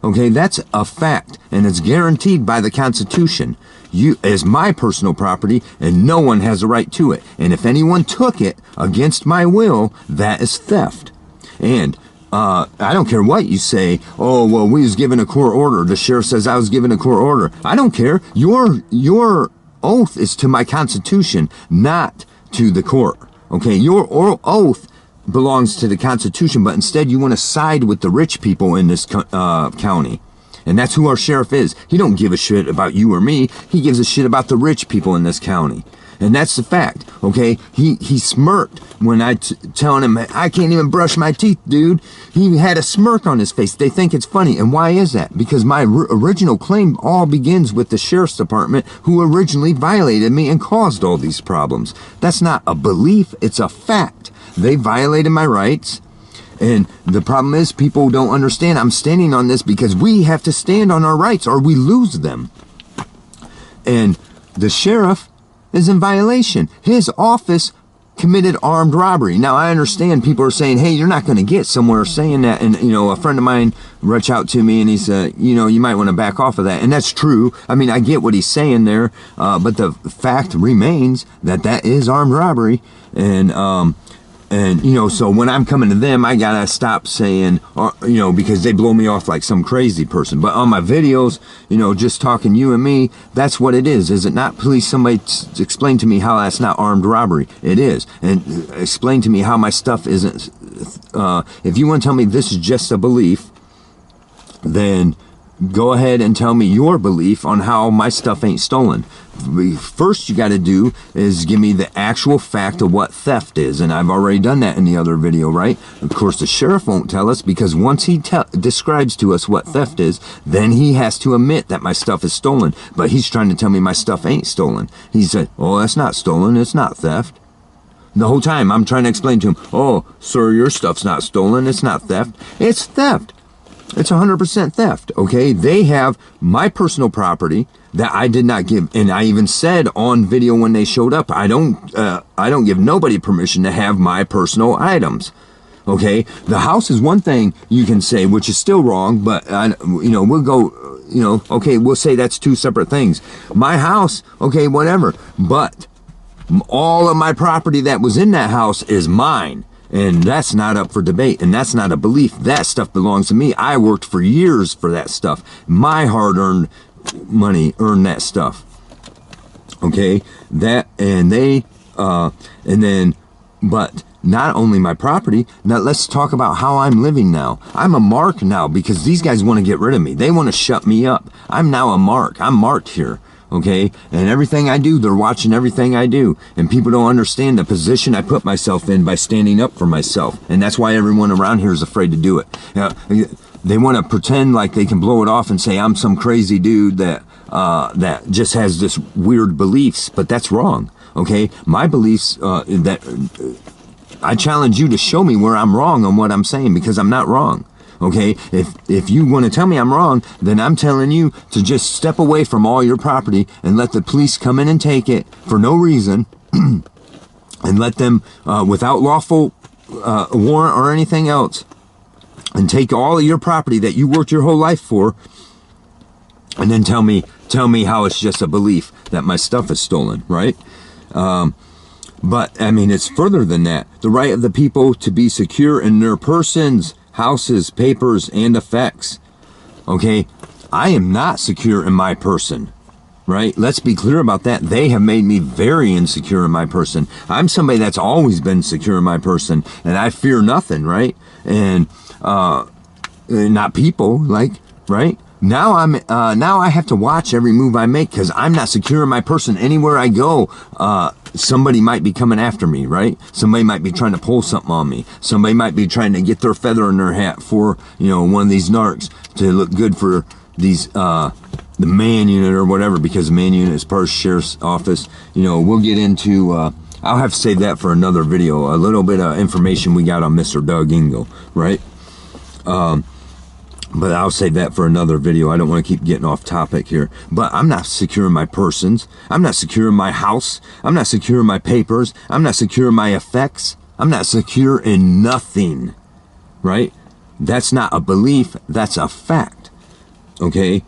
Okay, that's a fact, and it's guaranteed by the Constitution. You is my personal property, and no one has a right to it. And if anyone took it against my will, that is theft. And I don't care what you say. Oh, well, we was given a court order. The sheriff says I was given a court order. I don't care. Your oath is to my Constitution, not to the court. Okay, your oath belongs to the Constitution, but instead you want to side with the rich people in this county. And that's who our sheriff is. He don't give a shit about you or me. He gives a shit about the rich people in this county. And that's the fact, okay? He smirked when telling him, I can't even brush my teeth, dude. He had a smirk on his face. They think it's funny. And why is that? Because my original claim all begins with the sheriff's department, who originally violated me and caused all these problems. That's not a belief, it's a fact. They violated my rights. And the problem is, people don't understand. I'm standing on this because we have to stand on our rights or we lose them. And the sheriff is in violation. His office committed armed robbery. Now, I understand people are saying, hey, you're not going to get somewhere saying that. And, you know, a friend of mine reached out to me and he said, you know, you might want to back off of that. And that's true. I mean, I get what he's saying there. But the fact remains that that is armed robbery. And, you know, so when I'm coming to them, I got to stop saying, you know, because they blow me off like some crazy person. But on my videos, you know, just talking you and me, that's what it is it not? Please, somebody explain to me how that's not armed robbery. It is. And explain to me how my stuff isn't. If you want to tell me this is just a belief, then go ahead and tell me your belief on how my stuff ain't stolen. First you got to do is give me the actual fact of what theft is, and I've already done that in the other video, right? Of course the sheriff won't tell us, because once he describes to us what theft is, then he has to admit that my stuff is stolen. But he's trying to tell me my stuff ain't stolen. He said, oh, that's not stolen, it's not theft. The whole time I'm trying to explain to him, oh, sir, your stuff's not stolen, it's not theft. It's theft. It's 100% theft, okay? They have my personal property that I did not give, and I even said on video when they showed up, I don't give nobody permission to have my personal items, okay? The house is one thing you can say, which is still wrong, but you know, we'll go, you know, okay, we'll say that's two separate things. My house, okay, whatever, but all of my property that was in that house is mine. And that's not up for debate, and that's not a belief. That stuff belongs to me. I worked for years for that stuff. My hard-earned money earned that stuff. Okay? That, and they, and then, but not only my property, now let's talk about how I'm living now. I'm a mark now because these guys want to get rid of me. They want to shut me up. I'm now a mark. I'm marked here. Okay, and everything I do, they're watching everything I do, and people don't understand the position I put myself in by standing up for myself, and that's why everyone around here is afraid to do it. They want to pretend like they can blow it off and say I'm some crazy dude that just has this weird beliefs, but that's wrong. Okay, my beliefs that I challenge you to show me where I'm wrong on what I'm saying, because I'm not wrong. Okay, if you want to tell me I'm wrong, then I'm telling you to just step away from all your property and let the police come in and take it for no reason, and let them, without lawful warrant or anything else, and take all of your property that you worked your whole life for, and then tell me how it's just a belief that my stuff is stolen, right? But, I mean, it's further than that. The right of the people to be secure in their persons, houses, papers, and effects. Okay, I am not secure in my person, right? Let's be clear about that. They have made me very insecure in my person. I'm somebody that's always been secure in my person, and I fear nothing, right? And not people, like, right? Now I have to watch every move I make because I'm not secure in my person. Anywhere I go, somebody might be coming after me, right? Somebody might be trying to pull something on me. Somebody might be trying to get their feather in their hat for, you know, one of these narcs to look good for these, the man unit or whatever, because the man unit is part of the sheriff's office. You know, we'll get into, I'll have to save that for another video. A little bit of information we got on Mr. Doug Engel, right? But I'll save that for another video. I don't want to keep getting off topic here. But I'm not secure in my persons. I'm not secure in my house. I'm not secure in my papers. I'm not secure in my effects. I'm not secure in nothing. Right? That's not a belief. That's a fact. Okay?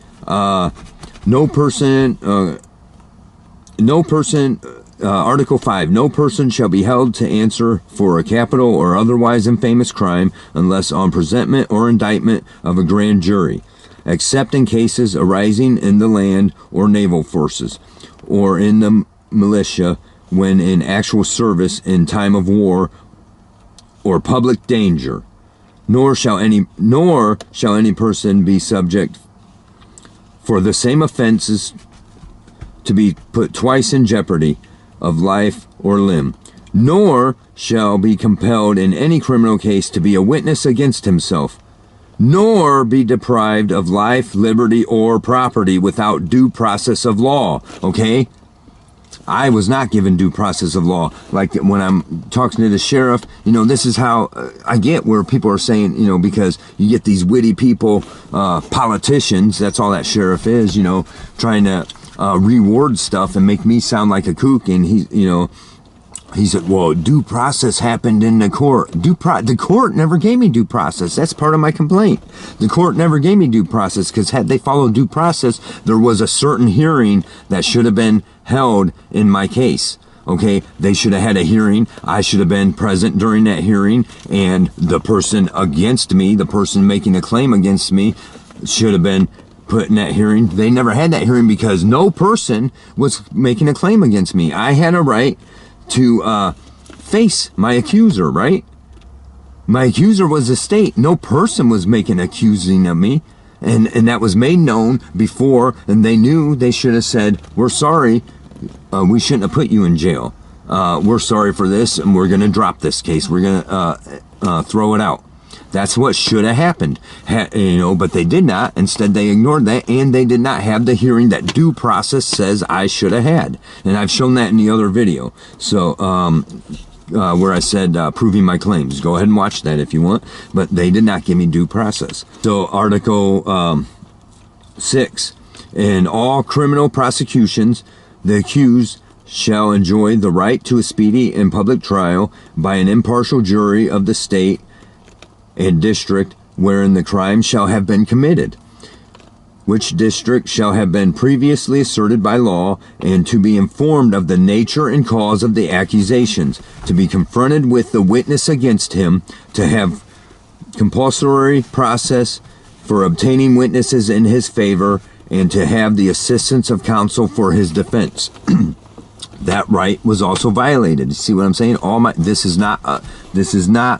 Article 5, no person shall be held to answer for a capital or otherwise infamous crime unless on presentment or indictment of a grand jury, except in cases arising in the land or naval forces, or in the militia when in actual service in time of war or public danger. Nor shall any person be subject for the same offenses to be put twice in jeopardy, of life or limb, nor shall be compelled in any criminal case to be a witness against himself, nor be deprived of life, liberty, or property without due process of law. Okay? I was not given due process of law. Like when I'm talking to the sheriff, this is how I get where people are saying, because you get these witty people, politicians, that's all that sheriff is, trying to reward stuff and make me sound like a kook. And he said, well, due process happened in the court. The court never gave me due process. That's part of my complaint. The court never gave me due process because had they followed due process, there was a certain hearing that should have been held in my case. Okay, they should have had a hearing. I should have been present during that hearing, and the person against me, the person making a claim against me, should have been put in that hearing. They never had that hearing because no person was making a claim against me. I had a right to face my accuser, right? My accuser was the state. No person was making accusing of me. And that was made known before, and they knew. They should have said, we're sorry, we shouldn't have put you in jail. We're sorry for this, and we're going to drop this case. We're going to throw it out. That's what should have happened, but they did not. Instead, they ignored that, and they did not have the hearing that due process says I should have had. And I've shown that in the other video. So, where I said proving my claims. Go ahead and watch that if you want. But they did not give me due process. So, Article 6. In all criminal prosecutions, the accused shall enjoy the right to a speedy and public trial by an impartial jury of the state and district wherein the crime shall have been committed, which district shall have been previously asserted by law, and to be informed of the nature and cause of the accusations, to be confronted with the witness against him, to have compulsory process for obtaining witnesses in his favor, and to have the assistance of counsel for his defense. That right was also violated. You see what I'm saying? This is not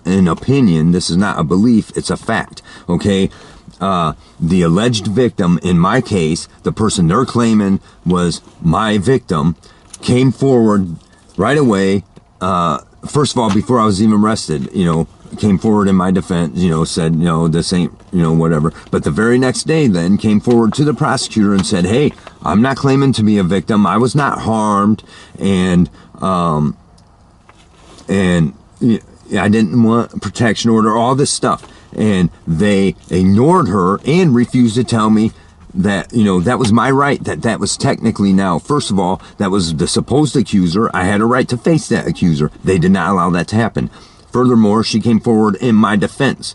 an opinion. This is not a belief. It's a fact. Okay. The alleged victim in my case, the person they're claiming was my victim, came forward right away. First of all, before I was even arrested, came forward in my defense, said, this ain't, whatever. But the very next day then came forward to the prosecutor and said, hey, I'm not claiming to be a victim. I was not harmed. And I didn't want a protection order, all this stuff. And they ignored her and refused to tell me that, that was my right, that was technically now, first of all, that was the supposed accuser. I had a right to face that accuser. They did not allow that to happen. Furthermore, she came forward in my defense.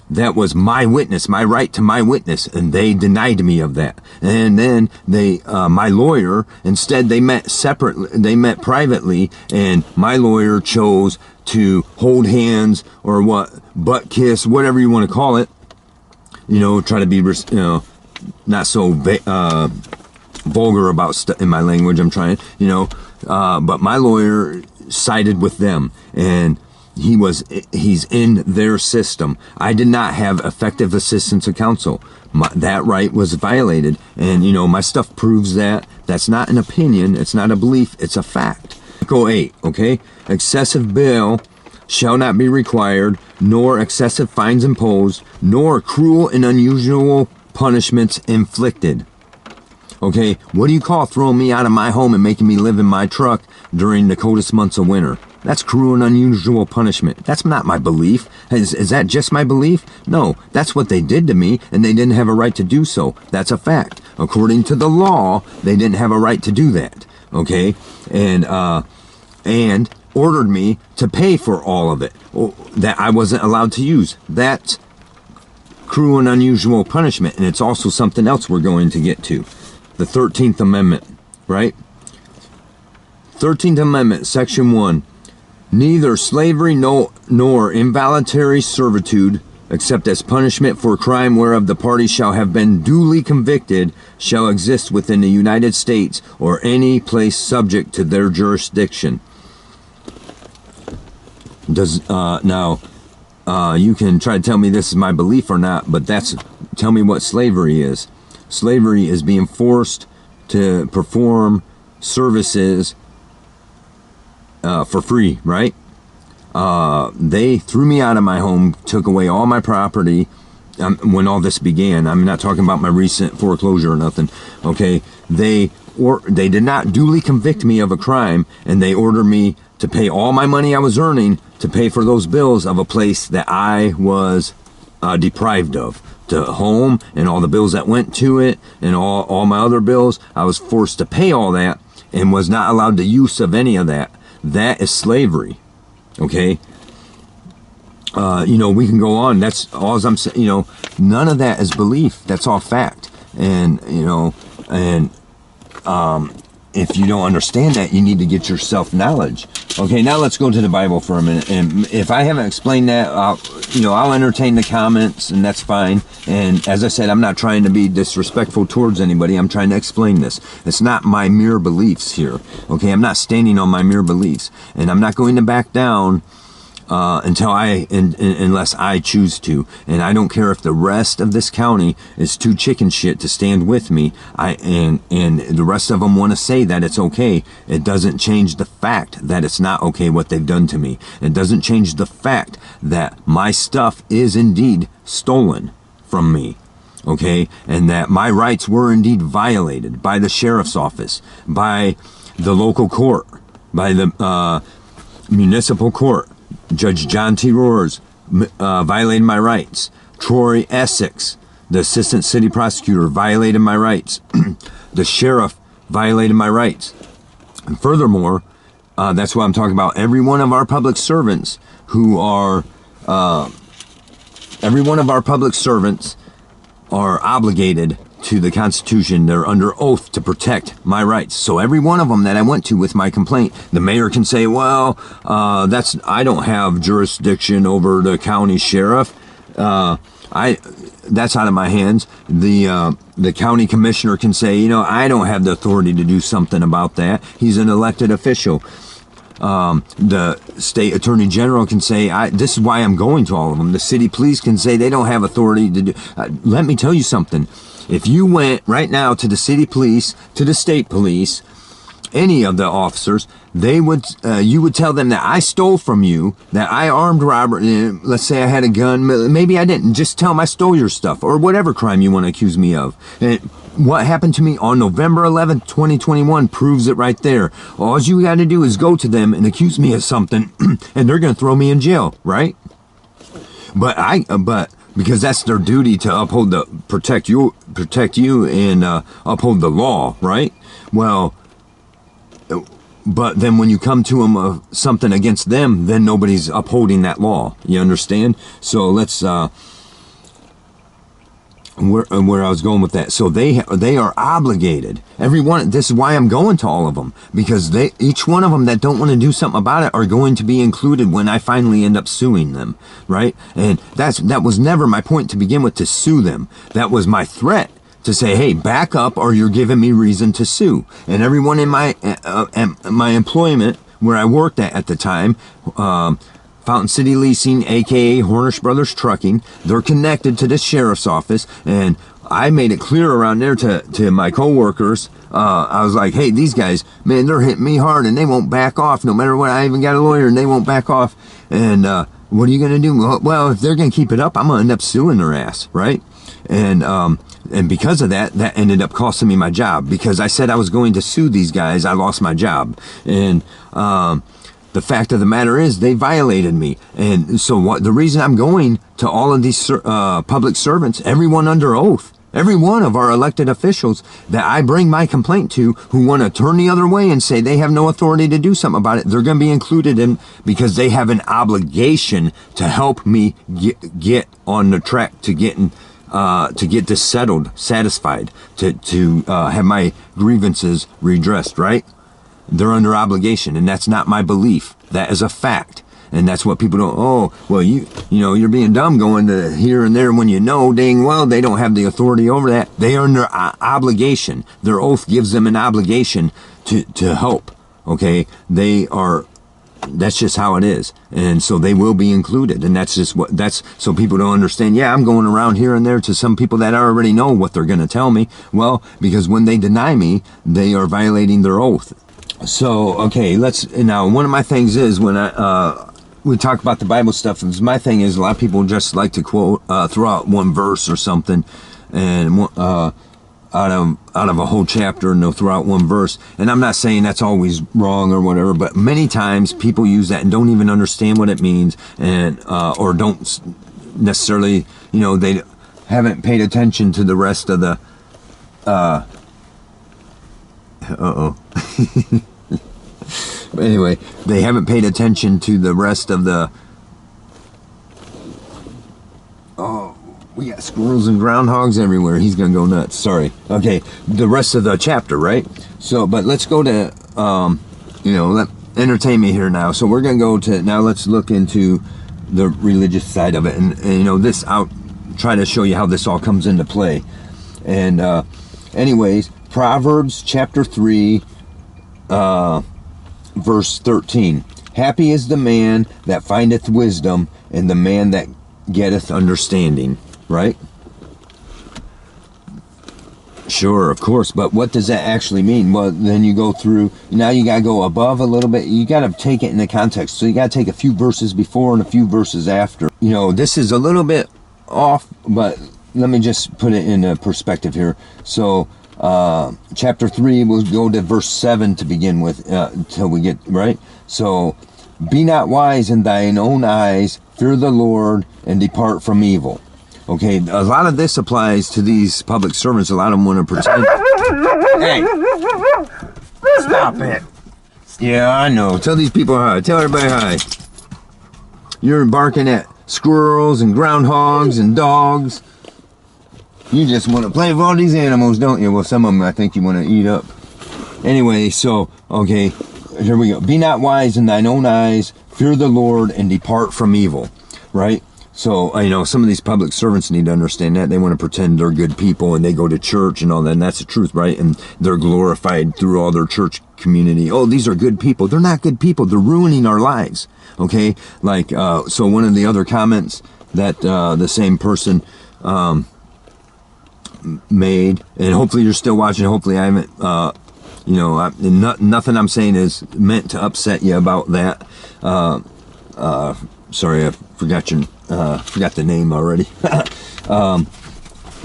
That was my witness, my right to my witness, and they denied me of that. And then my lawyer, instead they met separately, they met privately, and my lawyer chose to hold hands or butt kiss, whatever you want to call it. Try to be, not so vulgar about in my language. I'm trying, but my lawyer sided with them, and he's in their system. I did not have effective assistance of counsel. That right was violated, and my stuff proves that. That's not an opinion, it's not a belief, it's a fact. Article 8, okay? Excessive bail shall not be required, nor excessive fines imposed, nor cruel and unusual punishments inflicted. Okay, what do you call throwing me out of my home and making me live in my truck during the coldest months of winter? That's cruel and unusual punishment. That's not my belief. Is that just my belief? No, that's what they did to me, and they didn't have a right to do so. That's a fact. According to the law, they didn't have a right to do that. Okay, and ordered me to pay for all of it that I wasn't allowed to use. That's cruel and unusual punishment, and it's also something else we're going to get to. The 13th Amendment, right? 13th Amendment, Section 1. Neither slavery nor involuntary servitude, except as punishment for a crime whereof the party shall have been duly convicted, shall exist within the United States or any place subject to their jurisdiction. Now, you can try to tell me this is my belief or not, but tell me what slavery is. Slavery is being forced to perform services for free, right? They threw me out of my home, took away all my property. When all this began, I'm not talking about my recent foreclosure or nothing. Okay, they did not duly convict me of a crime, and they ordered me to pay all my money I was earning to pay for those bills of a place that I was deprived of. To home and all the bills that went to it and all my other bills. I was forced to pay all that and was not allowed the use of any of that. That is slavery. Okay. We can go on. That's all I'm saying. None of that is belief. That's all fact. And, if you don't understand that, you need to get yourself knowledge. Okay, now let's go to the Bible for a minute. And if I haven't explained that, I'll entertain the comments, and that's fine. And as I said, I'm not trying to be disrespectful towards anybody. I'm trying to explain this. It's not my mere beliefs here. Okay, I'm not standing on my mere beliefs, and I'm not going to back down unless I choose to. And I don't care if the rest of this county is too chicken shit to stand with me. And the rest of them want to say that it's okay. It doesn't change the fact that it's not okay what they've done to me. It doesn't change the fact that my stuff is indeed stolen from me. Okay, and that my rights were indeed violated by the sheriff's office, by the local court, by the municipal court. Judge John T. Roars violated my rights. Troy Essex, the assistant city prosecutor, violated my rights. The sheriff violated my rights. And furthermore, that's why I'm talking about every one of our public servants are obligated to the Constitution. They're under oath to protect my rights. So every one of them that I went to with my complaint, the mayor can say, well, I don't have jurisdiction over the county sheriff. That's out of my hands. The county commissioner can say, I don't have the authority to do something about that. He's an elected official. The state attorney general can say, this is why I'm going to all of them. The city police can say they don't have authority to do. Let me tell you something. If you went right now to the city police, to the state police, any of the officers, you would tell them that I stole from you, that I armed robber. Let's say I had a gun. Maybe I didn't. Just tell them I stole your stuff, or whatever crime you want to accuse me of. And what happened to me on November 11th, 2021 proves it right there. All you got to do is go to them and accuse me of something, and they're going to throw me in jail, right? But because that's their duty to protect you and uphold the law, right? Well, but then when you come to them of something against them, then nobody's upholding that law. You understand? So let's where I was going with that. So they are obligated. Everyone. This is why I'm going to all of them, because each one of them that don't want to do something about it are going to be included when I finally end up suing them, right? And that was never my point to begin with, to sue them. That was my threat, to say, hey, back up or you're giving me reason to sue. And everyone in my employment where I worked at the time, Fountain City Leasing, aka Hornish Brothers Trucking, they're connected to the sheriff's office, and I made it clear around there to my coworkers. I was like, hey, these guys, man, they're hitting me hard and they won't back off no matter what. I even got a lawyer and they won't back off. And what are you going to do? Well, if they're going to keep it up, I'm going to end up suing their ass, right? And because of that ended up costing me my job, because I said I was going to sue these guys. I lost my job. And the fact of the matter is they violated me. And so the reason I'm going to all of these public servants, everyone under oath, every one of our elected officials that I bring my complaint to, who want to turn the other way and say they have no authority to do something about it, they're going to be included in, because they have an obligation to help me get on the track to getting to get this settled, satisfied, to have my grievances redressed, right? They're under obligation, and that's not my belief. That is a fact. And that's what people don't, oh, well, you're being dumb going to here and there when you know dang well they don't have the authority over that. They are under obligation. Their oath gives them an obligation to help, okay? That's just how it is. And so they will be included. And that's so people don't understand, yeah, I'm going around here and there to some people that already know what they're going to tell me. Well, because when they deny me, they are violating their oath. So, okay, now one of my things is when we talk about the Bible stuff, my thing is a lot of people just like to quote, throw out one verse or something, and out of a whole chapter, and they'll throw out one verse. And I'm not saying that's always wrong or whatever, but many times people use that and don't even understand what it means, and or don't necessarily, they haven't paid attention to the rest of the But anyway, they haven't paid attention to the rest of the we got squirrels and groundhogs everywhere. He's gonna go nuts. Sorry. Okay, the rest of the chapter, right? So, but let's go to entertain me here now. So we're gonna go to now. Let's look into the religious side of it, and this I'll try to show you how this all comes into play. And anyways, Proverbs chapter 3, verse 13. Happy is the man that findeth wisdom, and the man that getteth understanding. Right? Sure, of course, but what does that actually mean? Well, then you go through, now you got to go above a little bit. You got to take it into context. So you got to take a few verses before and a few verses after. This is a little bit off, but let me just put it in a perspective here. So, chapter 3, we'll go to verse 7 to begin with, till we get, right? So, be not wise in thine own eyes, fear the Lord, and depart from evil. Okay, a lot of this applies to these public servants. A lot of them want to pretend. Hey, stop it. Yeah, I know. Tell these people hi. Tell everybody hi. You're barking at squirrels and groundhogs and dogs. You just want to play with all these animals, don't you? Well, some of them I think you want to eat up. Anyway, so, okay, here we go. Be not wise in thine own eyes, fear the Lord, and depart from evil. Right? So, some of these public servants need to understand that. They want to pretend they're good people and they go to church and all that, and that's the truth, right? And they're glorified through all their church community. Oh, these are good people. They're not good people. They're ruining our lives, okay? Like, so one of the other comments that the same person made, and hopefully you're still watching, hopefully I haven't, nothing I'm saying is meant to upset you about that. Sorry, I forgot the name already. I'm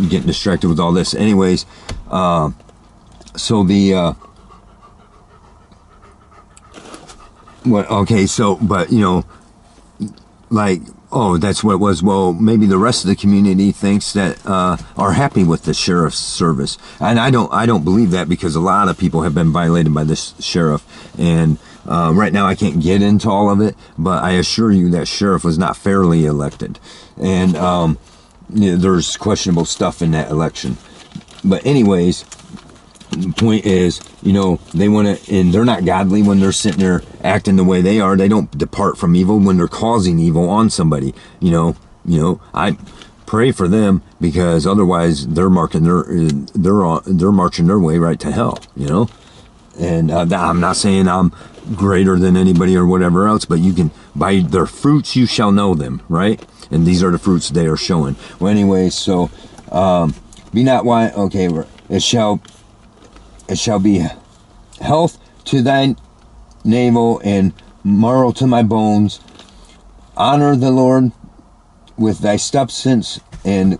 getting distracted with all this. Anyways, so the like, oh, that's what it was. Well, maybe the rest of the community thinks that are happy with the sheriff's service, and I don't believe that, because a lot of people have been violated by this sheriff, and right now I can't get into all of it, but I assure you that sheriff was not fairly elected, and there's questionable stuff in that election. But anyways, the point is, they want to, and they're not godly when they're sitting there acting the way they are. They don't depart from evil when they're causing evil on somebody. I pray for them, because otherwise they're marching their way right to hell. And I'm not saying I'm greater than anybody or whatever else, but you can, by their fruits you shall know them, right? And these are the fruits they are showing. Well, anyway, so be not wise. Okay, it shall be health to thy navel and marrow to my bones. Honor the Lord with thy substance and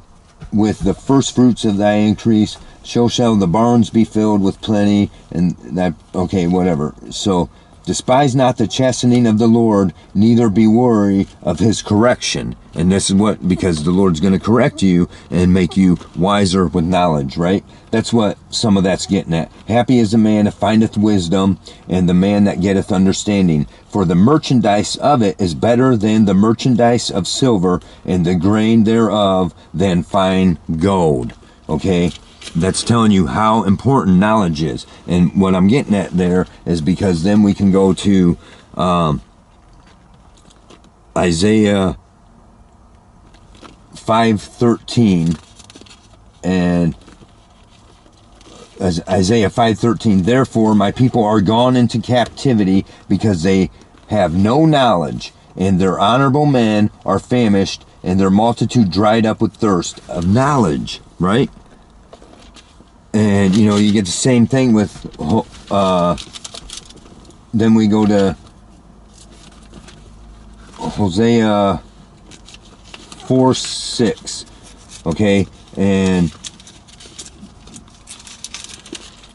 with the first fruits of thy increase. So shall the barns be filled with plenty. And that, okay, whatever. So, despise not the chastening of the Lord, neither be weary of his correction. And this is because the Lord's going to correct you and make you wiser with knowledge, right? That's what some of that's getting at. Happy is the man that findeth wisdom, and the man that getteth understanding. For the merchandise of it is better than the merchandise of silver, and the grain thereof than fine gold. Okay? That's telling you how important knowledge is. And what I'm getting at there is because then we can go to Isaiah 5:13, and as Isaiah 5:13, therefore my people are gone into captivity because they have no knowledge, and their honorable men are famished, and their multitude dried up with thirst of knowledge, right? And you get the same thing with then we go to Hosea 4:6, okay, and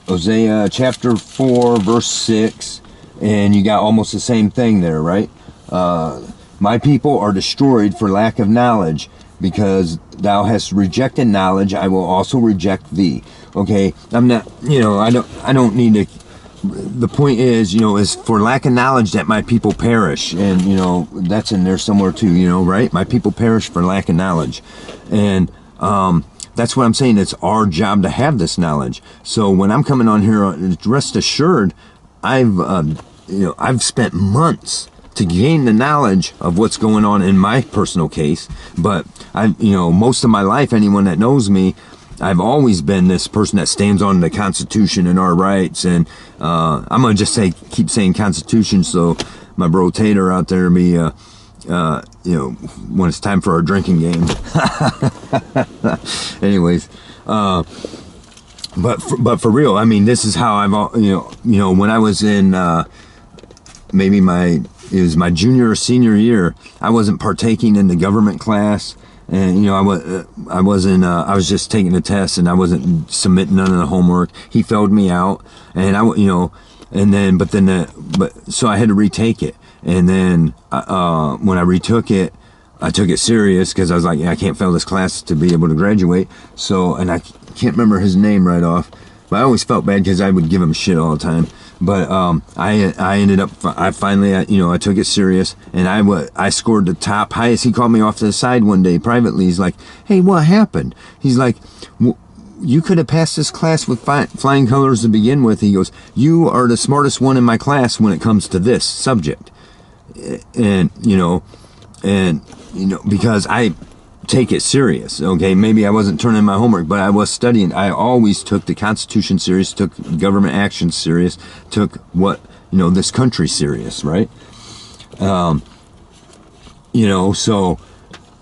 Hosea chapter 4 verse 6, and you got almost the same thing there, right? My people are destroyed for lack of knowledge, because thou hast rejected knowledge, I will also reject thee. Okay, I'm not, I don't need to. The point is, is for lack of knowledge that my people perish, and that's in there somewhere too, right? My people perish for lack of knowledge, and that's what I'm saying. It's our job to have this knowledge. So when I'm coming on here, rest assured, I've spent months to gain the knowledge of what's going on in my personal case. But most of my life, anyone that knows me, I've always been this person that stands on the Constitution and our rights. And I'm gonna just keep saying Constitution, so my bro Tater out there be, when it's time for our drinking game. Anyways, but for real, I mean, this is how I've, when I was in maybe it was my junior or senior year, I wasn't partaking in the government class, and I was just taking the test, and I wasn't submitting none of the homework. He failed me out, and so I had to retake it, and then when I retook it, I took it serious, because I was like, I can't fail this class to be able to graduate. So, and I can't remember his name right off, but I always felt bad because I would give him shit all the time. But I ended up, I finally, I took it serious, and I scored the top highest. He called me off to the side one day privately. He's like, hey, what happened? He's like, you could have passed this class with flying colors to begin with. He goes, you are the smartest one in my class when it comes to this subject. And because I take it serious, okay? Maybe I wasn't turning my homework, but I was studying. I always took the Constitution serious, took government action serious, took this country serious, right? So,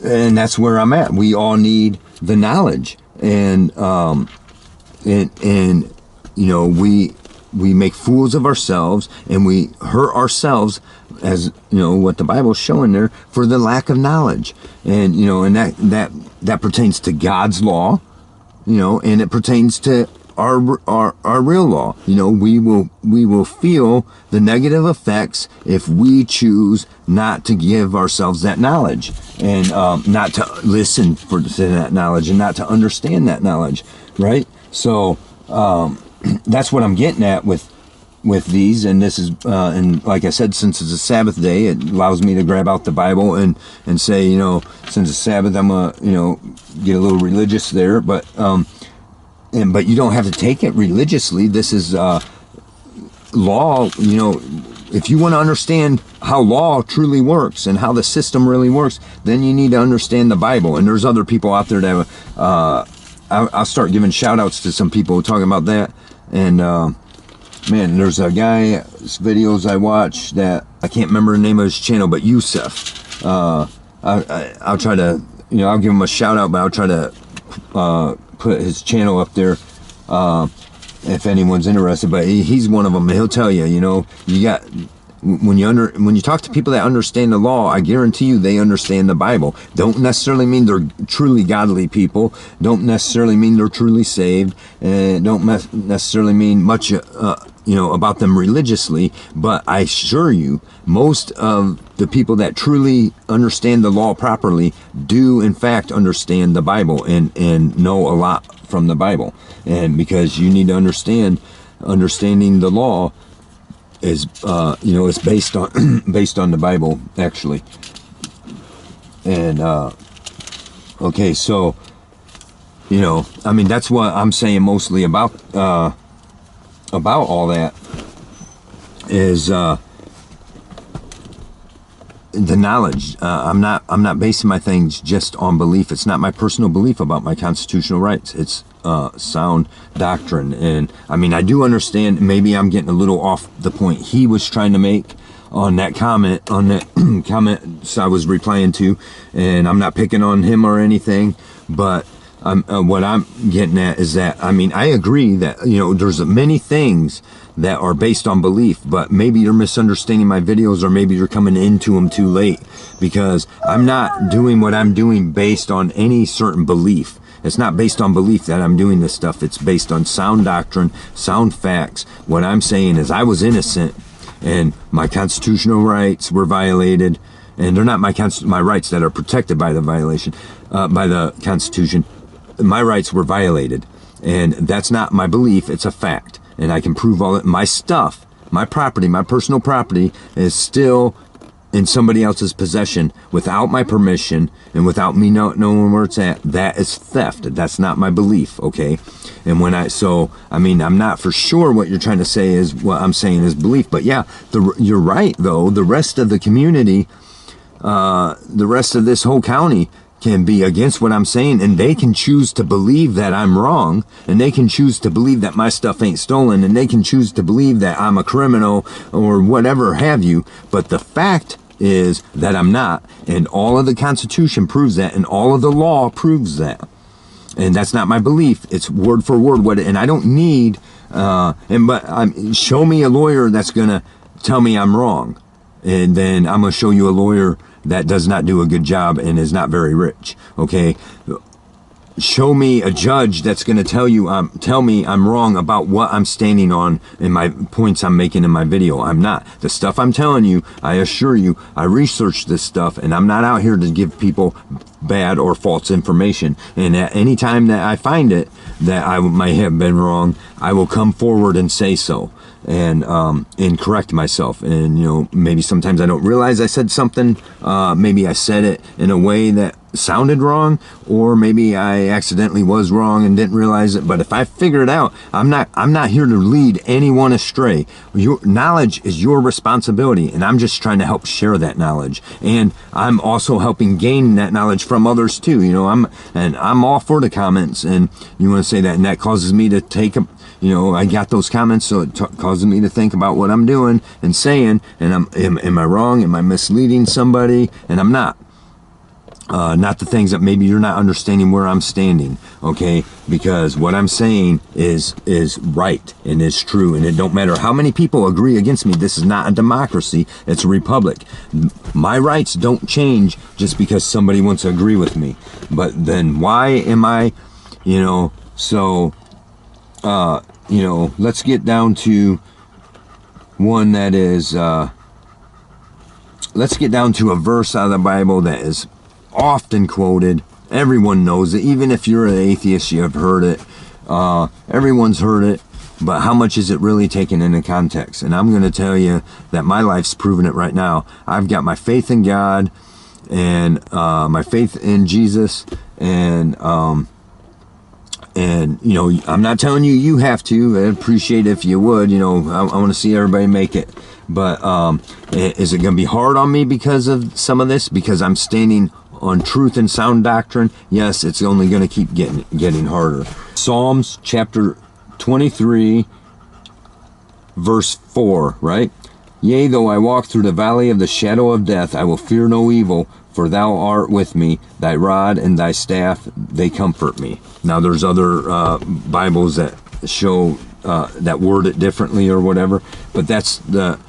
and that's where I'm at. We all need the knowledge, and we make fools of ourselves, and we hurt ourselves, as what the Bible's showing there, for the lack of knowledge. And and that pertains to God's law, and it pertains to our real law. We will feel the negative effects if we choose not to give ourselves that knowledge, and not to listen to that knowledge, and not to understand that knowledge, right? So that's what I'm getting at with these. And this is and like I said, since it's a Sabbath day, it allows me to grab out the Bible and say, since it's Sabbath, I'm gonna get a little religious there, but but you don't have to take it religiously. This is law. If you want to understand how law truly works and how the system really works, then you need to understand the Bible. And there's other people out there that I'll start giving shout outs to some people talking about that. And man, there's a guy's videos I watch that I can't remember the name of his channel, but Yusuf. I'll try to, I'll give him a shout out, but I'll try to put his channel up there if anyone's interested. But he's one of them. He'll tell you, you got, when you talk to people that understand the law, I guarantee you they understand the Bible. Don't necessarily mean they're truly godly people. Don't necessarily mean they're truly saved. And don't necessarily mean much, about them religiously. But I assure you, most of the people that truly understand the law properly do, in fact, understand the Bible and know a lot from the Bible. And because you need to understanding the law is it's based on the Bible, actually. And okay, so that's what I'm saying mostly about all that is the knowledge. I'm not basing my things just on belief. It's not my personal belief about my constitutional rights. It's sound doctrine. And I do understand, maybe I'm getting a little off the point he was trying to make on that comment I was replying to, and I'm not picking on him or anything, but what I'm getting at is that, I mean, I agree that, there's many things that are based on belief, but maybe you're misunderstanding my videos, or maybe you're coming into them too late, because I'm not doing what I'm doing based on any certain belief. It's not based on belief that I'm doing this stuff. It's based on sound doctrine, sound facts. What I'm saying is I was innocent, and my constitutional rights were violated, and they're not my rights that are protected by the violation, by the Constitution. My rights were violated, and that's not my belief. It's a fact, and I can prove all it. My stuff, my property, my personal property is still in somebody else's possession without my permission and without me knowing where it's at. That is theft. That's not my belief, okay? And I'm not for sure what you're trying to say is what I'm saying is belief, but yeah, you're right though. The rest of the community, the rest of this whole county can be against what I'm saying, and they can choose to believe that I'm wrong, and they can choose to believe that my stuff ain't stolen, and they can choose to believe that I'm a criminal or whatever have you, but the fact is that I'm not, and all of the Constitution proves that, and all of the law proves that, and that's not my belief. It's word for word and I don't need show me a lawyer that's gonna tell me I'm wrong, and then I'm gonna show you a lawyer that does not do a good job and is not very rich, okay? Show me a judge that's going to tell me I'm wrong about what I'm standing on and my points I'm making in my video. I'm not. The stuff I'm telling you, I assure you, I researched this stuff, and I'm not out here to give people bad or false information. And at any time that I find it that I might have been wrong, I will come forward and say so, and correct myself. And maybe sometimes I don't realize I said something. Maybe I said it in a way that sounded wrong, or maybe I accidentally was wrong and didn't realize it. But if I figure it out, I'm not here to lead anyone astray. Your knowledge is your responsibility, and I'm just trying to help share that knowledge, and I'm also helping gain that knowledge from others too. I'm all for the comments, and you want to say that, and that causes me to take a I got those comments, so it causes me to think about what I'm doing and saying, and am I wrong? Am I misleading somebody? And I'm not. Not the things that maybe you're not understanding where I'm standing, okay? Because what I'm saying is right and is true, and it don't matter how many people agree against me. This is not a democracy. It's a republic. My rights don't change just because somebody wants to agree with me. But then why am I, let's get down to one that is, let's get down to a verse out of the Bible that is often quoted. Everyone knows it. Even if you're an atheist, you have heard it. Everyone's heard it. But how much is it really taken into context? And I'm going to tell you that my life's proven it right now. I've got my faith in God, and my faith in Jesus, and I'm not telling you have to. I'd appreciate it if you would. I want to see everybody make it. But is it going to be hard on me because of some of this? Because I'm standing on truth and sound doctrine? Yes, it's only going to keep getting harder. Psalms chapter 23, verse 4, right? Yea, though I walk through the valley of the shadow of death, I will fear no evil, for thou art with me. Thy rod and thy staff, they comfort me. Now, there's other Bibles that show that word it differently or whatever, but that's the,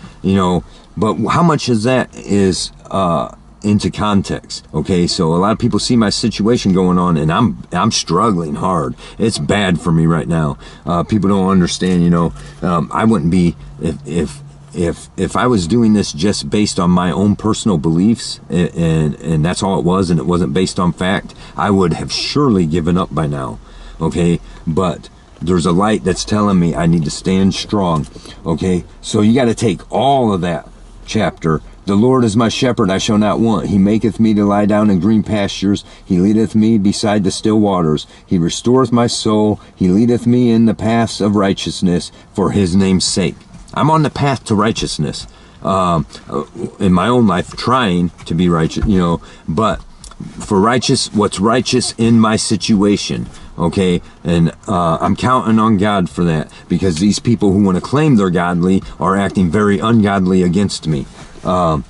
but how much is that is into context? Okay, so a lot of people see my situation going on, and I'm struggling hard. It's bad for me right now. People don't understand. I wouldn't be if I was doing this just based on my own personal beliefs, and that's all it was, and it wasn't based on fact, I would have surely given up by now. Okay, but there's a light that's telling me I need to stand strong. Okay, so you got to take all of that chapter. The Lord is my shepherd, I shall not want. He maketh me to lie down in green pastures. He leadeth me beside the still waters. He restoreth my soul. He leadeth me in the paths of righteousness for his name's sake. I'm on the path to righteousness in my own life, trying to be righteous, but for what's righteous in my situation, okay? And I'm counting on God for that, because these people who want to claim they're godly are acting very ungodly against me. For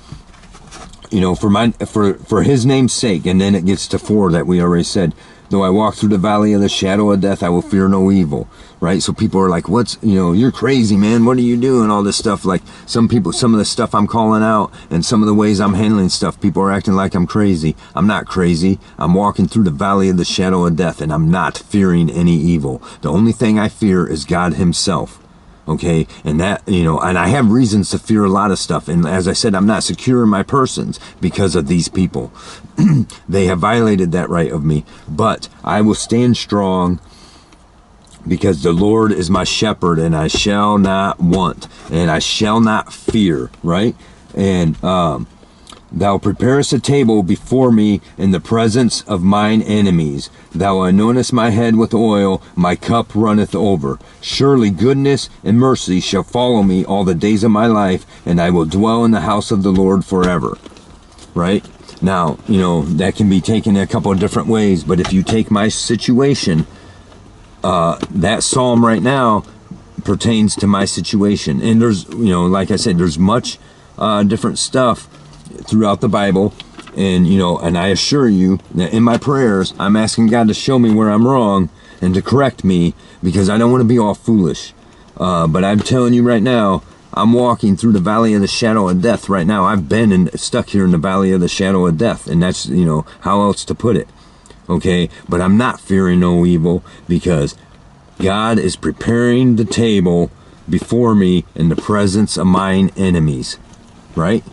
his name's sake. And then it gets to 4 that we already said. Though I walk through the valley of the shadow of death, I will fear no evil. Right? So people are like, what's, you're crazy, man. What are you doing? All this stuff. Like some of the stuff I'm calling out and some of the ways I'm handling stuff, people are acting like I'm crazy. I'm not crazy. I'm walking through the valley of the shadow of death, and I'm not fearing any evil. The only thing I fear is God himself. Okay. And that, and I have reasons to fear a lot of stuff. And as I said, I'm not secure in my persons because of these people. They have violated that right of me, but I will stand strong, because the Lord is my shepherd, and I shall not want, and I shall not fear, right? And thou preparest a table before me in the presence of mine enemies. Thou anointest my head with oil, my cup runneth over. Surely goodness and mercy shall follow me all the days of my life, and I will dwell in the house of the Lord forever. Right? Now, that can be taken a couple of different ways, but if you take my situation, that psalm right now pertains to my situation. And there's, like I said, there's much different stuff throughout the Bible. And, and I assure you that in my prayers, I'm asking God to show me where I'm wrong and to correct me, because I don't want to be all foolish. But I'm telling you right now, I'm walking through the valley of the shadow of death right now. I've been stuck here in the valley of the shadow of death. And that's, how else to put it. Okay, but I'm not fearing no evil, because God is preparing the table before me in the presence of mine enemies, right?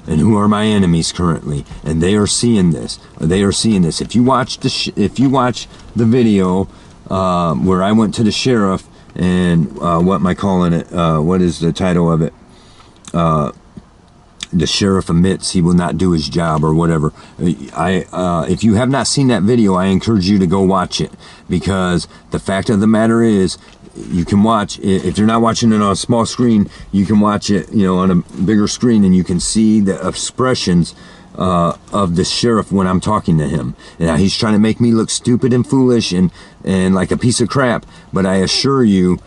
And who are my enemies currently? And they are seeing this. They are seeing this. If you watch the video where I went to the sheriff and what am I calling it? What is the title of it? The sheriff admits he will not do his job, or whatever. If you have not seen that video, I encourage you to go watch it, because the fact of the matter is, you can watch it. If you're not watching it on a small screen, you can watch it, on a bigger screen, and you can see the expressions of the sheriff when I'm talking to him. Now, he's trying to make me look stupid and foolish and like a piece of crap, but I assure you,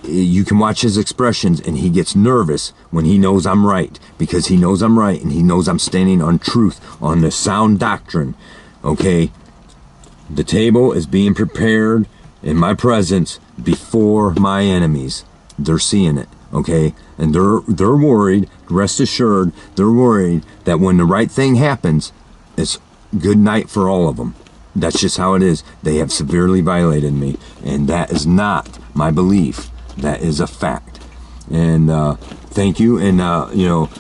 you can watch his expressions, and he gets nervous when he knows I'm right, because he knows I'm right, and he knows I'm standing on truth, on the sound doctrine. Okay, the table is being prepared in my presence before my enemies. They're seeing it. Okay, and they're worried. Rest assured, they're worried that when the right thing happens, it's good night for all of them. That's just how it is. They have severely violated me, and that is not my belief. That is a fact. And thank you. And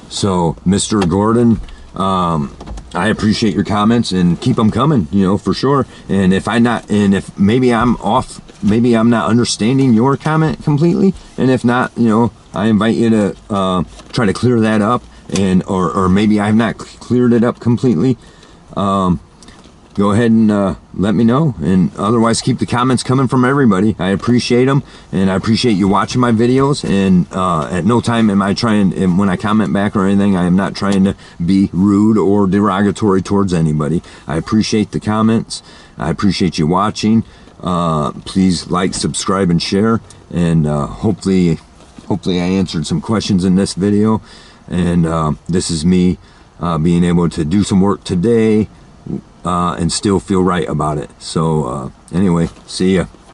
so Mr. Gordon, I appreciate your comments, and keep them coming, for sure. And if maybe I'm off, maybe I'm not understanding your comment completely, and if not, I invite you to try to clear that up, and or maybe I've not cleared it up completely. Go ahead and let me know, and otherwise keep the comments coming from everybody. I appreciate them, and I appreciate you watching my videos, and at no time am I trying, when I comment back or anything, I am not trying to be rude or derogatory towards anybody. I appreciate the comments. I appreciate you watching. Please like, subscribe, and share, and hopefully I answered some questions in this video. And this is me being able to do some work today, and still feel right about it. So anyway, see ya.